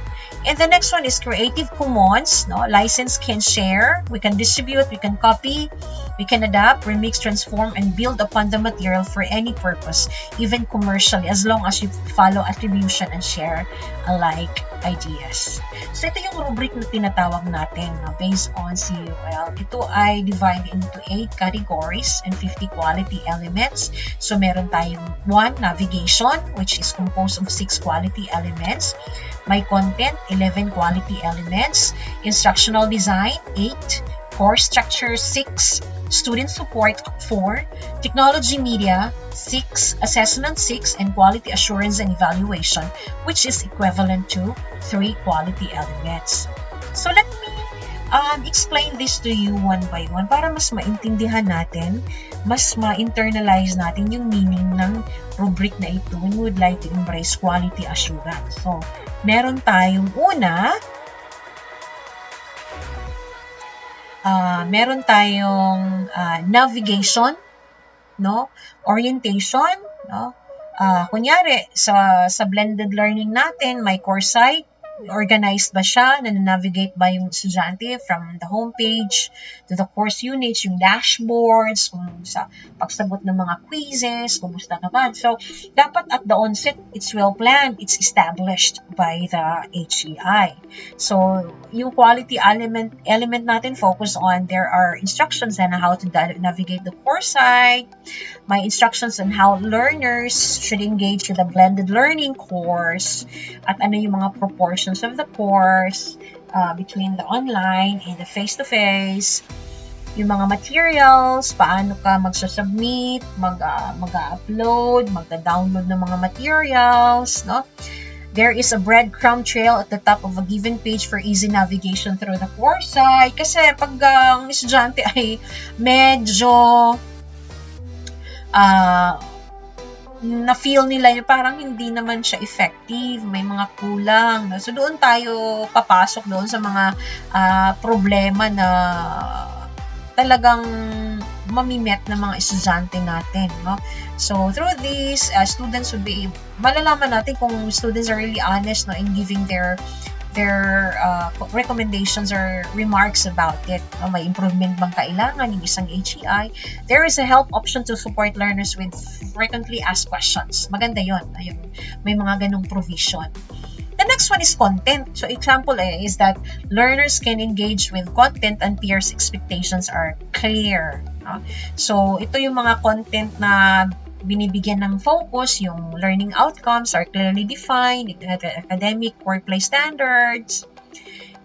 And the next one is Creative Commons. License can share, we can distribute, we can copy, we can adapt, remix, transform, and build upon the material for any purpose, even commercially, as long as you follow attribution and share alike ideas. So ito yung rubric na tinatawag natin based on CUL. Ito ay divided into 8 categories and 50 quality elements. So meron tayong 1, navigation, which is composed of 6 quality elements. May content, 11 quality elements. Instructional design, 8. Course structure, 6. Student support, 4. Technology media, 6. Assessment, 6. And quality assurance and evaluation, which is equivalent to 3 quality elements. So let me explain this to you one by one para mas maintindihan natin, mas ma-internalize natin yung meaning ng rubric na ito when we would like to embrace quality assurance. So, meron tayong una, meron tayong navigation, no? Orientation, no? Kunyari, sa blended learning natin, may course site, organized ba siya, na-navigate ba yung estudyante from the homepage to the course units, yung dashboards, kung sa pagsagot ng mga quizzes, kumusta naman. So, dapat at the onset, it's well planned, it's established by the HEI. So, yung quality element natin focus on, there are instructions on how to navigate the course site, may instructions on how learners should engage with a blended learning course, at ano yung mga proportions of the course between the online and the face-to-face, yung mga materials, paano ka magsusubmit, mag-upload, mag-download ng mga materials, no? There is a breadcrumb trail at the top of a given page for easy navigation through the course site. Kasi pag ang estudyante ay medyo na-feel nila yung parang hindi naman siya effective, may mga kulang. So, doon tayo papasok doon sa mga problema na talagang mamimet ng mga estudyante natin, no? So, through this, students would be, malalaman natin kung students are really honest, no, in giving their recommendations or remarks about it. May improvement bang kailangan yung isang HEI? There is a help option to support learners with frequently asked questions. Maganda yun. Ayun, may mga ganong provision. The next one is content. So example is that learners can engage with content and peers' expectations are clear. So ito yung mga content na binibigyan ng focus, yung learning outcomes are clearly defined, academic, workplace standards,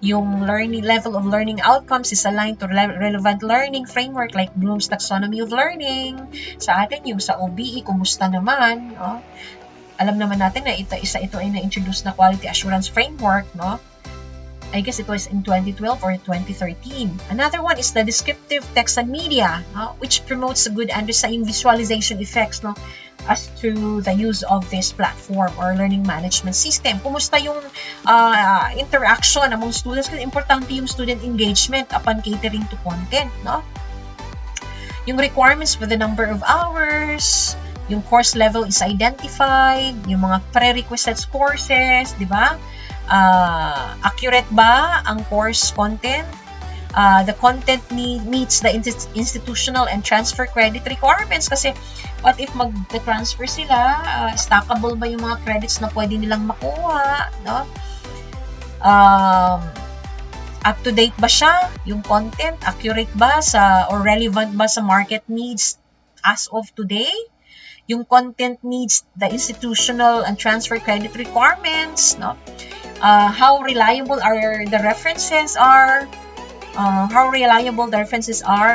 yung level of learning outcomes is aligned to relevant learning framework like Bloom's taxonomy of learning. Sa atin, yung sa OBE, kumusta naman, no? Alam naman natin na ito ay na-introduce na quality assurance framework, no? I guess it was in 2012 or 2013. Another one is the descriptive text and media, which promotes a good understanding visualization effects, no, as to the use of this platform or learning management system. Kumusta yung interaction among students? Kasi importante yung student engagement upon catering to content, no? Yung requirements for the number of hours, yung course level is identified, yung mga prerequisites courses, di ba? Accurate ba ang course content? The content meets the institutional and transfer credit requirements. Kasi what if mag-transfer sila? Stackable ba yung mga credits na pwede nilang makuha? No? Up-to-date ba siya? Yung content, accurate ba or relevant ba sa market needs as of today? Yung content meets the institutional and transfer credit requirements, no? How reliable the references are,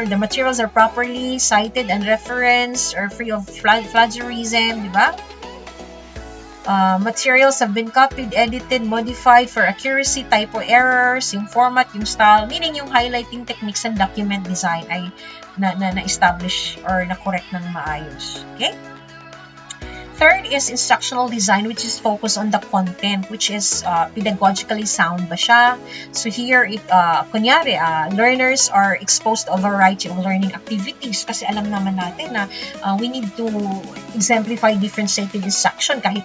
the materials are properly cited and referenced or free of plagiarism, di ba? Materials have been copied, edited, modified for accuracy, typo errors, yung format, yung style, meaning yung highlighting techniques and document design ay na-establish or na-correct ng maayos. Okay? Third is instructional design, which is focused on the content, which is pedagogically sound ba siya? So here, kunyari, learners are exposed to a variety of learning activities kasi alam naman natin na we need to exemplify differentiated instruction kahit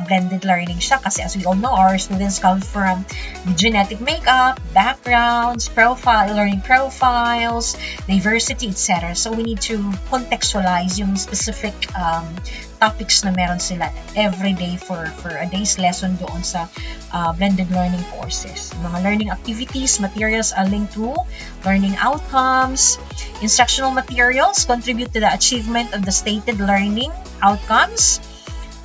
blended learning siya kasi as we all know, our students come from the genetic makeup, backgrounds, learning profiles, diversity, etc. So we need to contextualize yung specific topics na meron sila every day for a day's lesson doon sa blended learning courses. Mga learning activities, materials are linked to learning outcomes. Instructional materials contribute to the achievement of the stated learning outcomes.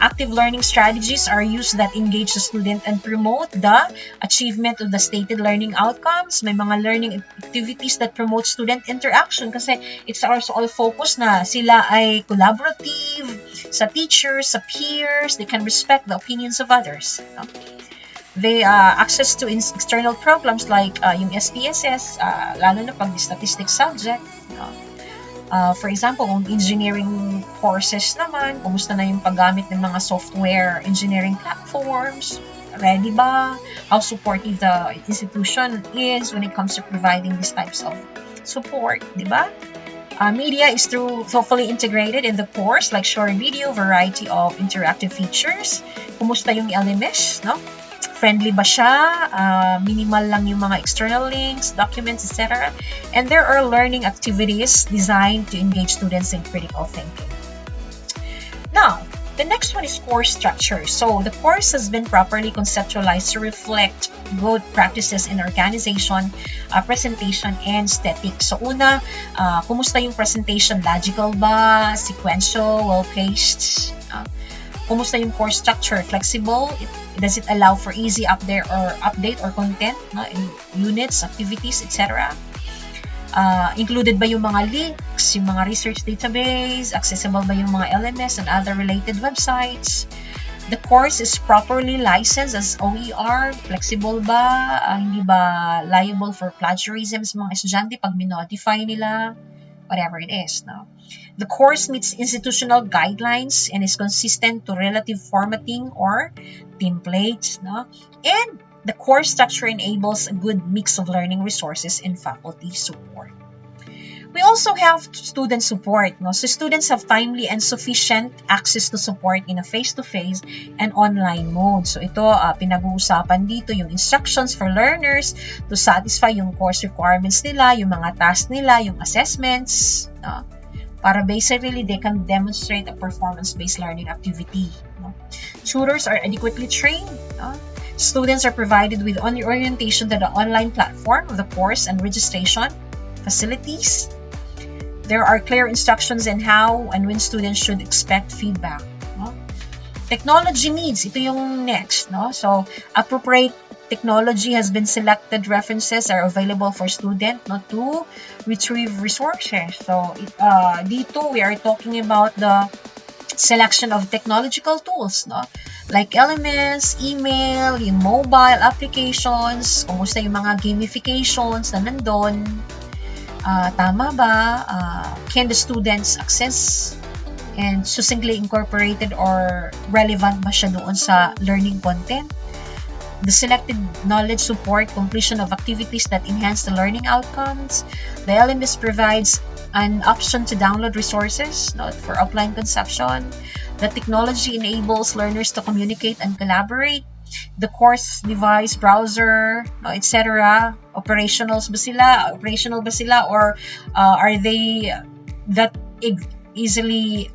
Active learning strategies are used that engage the student and promote the achievement of the stated learning outcomes. May mga learning activities that promote student interaction kasi it's also all focused na sila ay collaborative sa teachers, sa peers, they can respect the opinions of others. They access to external programs like yung SPSS, lalo na pag statistics subject. For example, kung engineering courses naman, kumusta na yung paggamit ng mga software engineering platforms? Ready ba? How supportive the institution is when it comes to providing these types of support, di ba? Media is fully integrated in the course, like short video, variety of interactive features. Kumusta yung LMS, no? Friendly ba siya? Minimal lang yung mga external links, documents, etc. And there are learning activities designed to engage students in critical thinking. Now, the next one is course structure. So the course has been properly conceptualized to reflect good practices in organization, presentation, and aesthetics. So una, kumusta yung presentation? Logical ba? Sequential? Well-paced? Kumusta yung course structure? Flexible? Does it allow for easy update or content, no? In units, activities, etc.? Included ba yung mga links, yung mga research database, accessible ba yung mga LMS and other related websites? The course is properly licensed as OER, flexible ba, hindi ba liable for plagiarism sa mga estudyante pag minodify nila, whatever it is. No? The course meets institutional guidelines and is consistent to relative formatting or templates. No? And the course structure enables a good mix of learning resources and faculty support. We also have student support. No? So students have timely and sufficient access to support in a face-to-face and online mode. So ito, pinag-uusapan dito yung instructions for learners to satisfy yung course requirements nila, yung mga tasks nila, yung assessments, no? Para basically they can demonstrate a performance-based learning activity. No? Tutors are adequately trained. No? Students are provided with orientation to the online platform of the course and registration facilities. There are clear instructions in how and when students should expect feedback. No? Technology needs, ito yung next. No? So, appropriate technology has been selected. References are available for student, no, to retrieve resources. So, dito we are talking about the selection of technological tools, no? Like LMS, email, yung mobile applications, kumusta yung mga gamifications na nandun, tama ba? Can the students access and succinctly incorporated or relevant ba siya doon sa learning content? The selected knowledge support completion of activities that enhance the learning outcomes. The LMS provides an option to download resources, no, for offline consumption. The technology enables learners to communicate and collaborate. The course device, browser, etc. Operational ba sila or are they that easily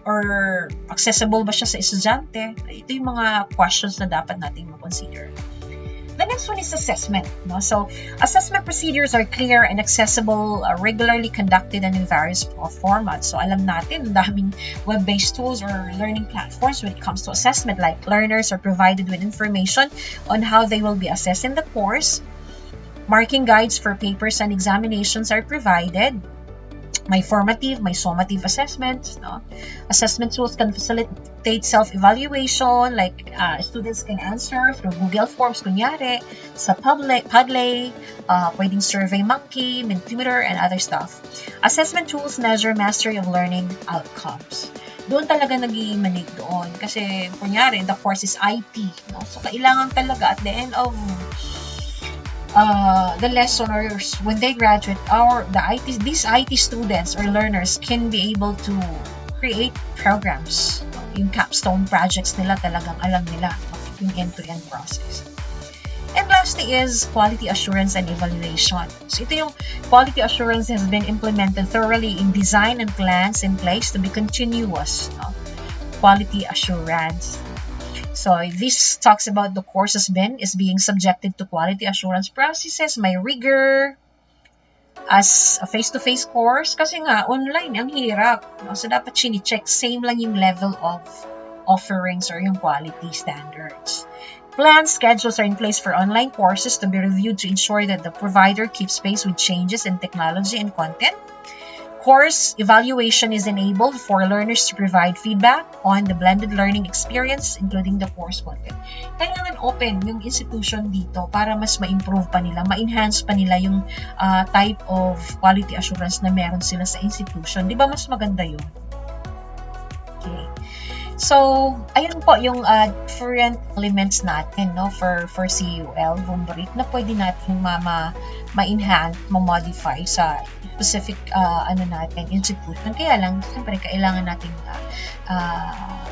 or accessible ba siya sa estudyante? Ito yung mga questions na dapat nating ma-consider. The next one is assessment. No? So, assessment procedures are clear and accessible, regularly conducted and in various formats. So, alam natin, daming web-based tools or learning platforms when it comes to assessment. Like, learners are provided with information on how they will be assessed in the course. Marking guides for papers and examinations are provided. May formative, may summative assessments. No? Assessment tools can facilitate self-evaluation, like students can answer through Google Forms, kunyari, sa Padlet, pwedeng SurveyMonkey, Mentimeter, and other stuff. Assessment tools measure mastery of learning outcomes. Doon talaga nag-i-emanate doon. Kasi, kunyari, the course is IT. No? So, kailangan talaga at the end of the listeners, when they graduate, these IT students or learners can be able to create programs. Yung capstone projects nila talagang alam nila yung end-to-end process. And lastly is quality assurance and evaluation. So ito yung quality assurance has been implemented thoroughly in design and plans in place to be continuous. No? Quality assurance. So this talks about the course is being subjected to quality assurance processes, may rigor as a face-to-face course. Kasi nga, online, ang hirap. No? So dapat chini-check, same lang yung level of offerings or yung quality standards. Planned schedules are in place for online courses to be reviewed to ensure that the provider keeps pace with changes in technology and content. Course evaluation is enabled for learners to provide feedback on the blended learning experience, including the course content. Kailangan open yung institution dito para mas ma-improve pa nila, ma-enhance pa nila yung type of quality assurance na meron sila sa institution. Di ba mas maganda yun? Okay. So, ayun po yung different elements natin, no, for CUL, Rubric, na pwede natin ma-enhance, ma-modify sa specific natin, institution. Kaya lang, siyempre, kailangan natin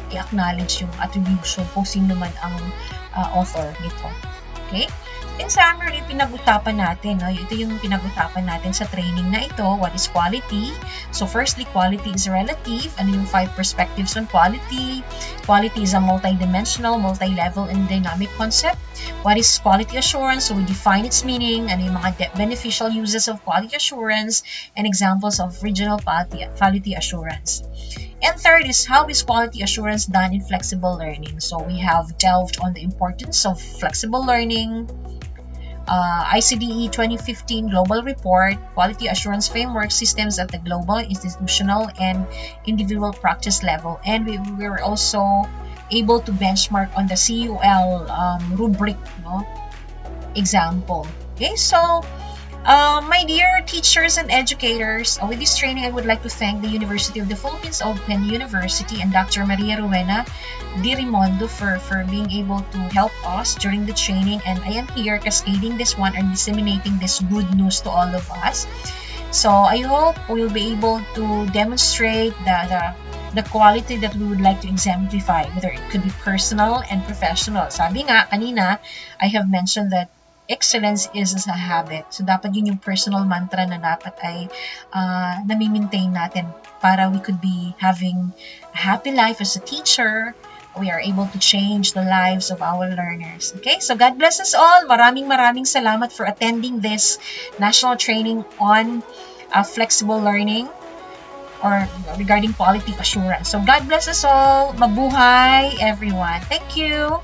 i-acknowledge yung attribution kung sino man ang author nito. Okay? In summary, pinag-usapan natin, no? Ito yung pinag-usapan natin sa training na ito. What is quality? So firstly, quality is relative. Ano yung 5 perspectives on quality? Quality is a multidimensional, multi-level, and dynamic concept. What is quality assurance? So we define its meaning. Ano yung mga beneficial uses of quality assurance and examples of regional quality assurance. And third is, how is quality assurance done in flexible learning? So we have delved on the importance of flexible learning, ICDE 2015 Global Report, Quality Assurance Framework Systems at the global, institutional, and individual practice level. And we were also able to benchmark on the CUL rubric, no, example. Okay, so my dear teachers and educators, with this training, I would like to thank the University of the Philippines Open University and Dr. Maria Rowena Di Rimondo for being able to help us during the training. And I am here cascading this one and disseminating this good news to all of us. So I hope we'll be able to demonstrate the quality that we would like to exemplify, whether it could be personal and professional. Sabi nga, kanina, I have mentioned that excellence is a habit. So, dapat yun yung personal mantra na dapat ay nami-maintain natin para we could be having a happy life as a teacher. We are able to change the lives of our learners. Okay? So, God bless us all. Maraming salamat for attending this national training on flexible learning or regarding quality assurance. So, God bless us all. Mabuhay, everyone. Thank you.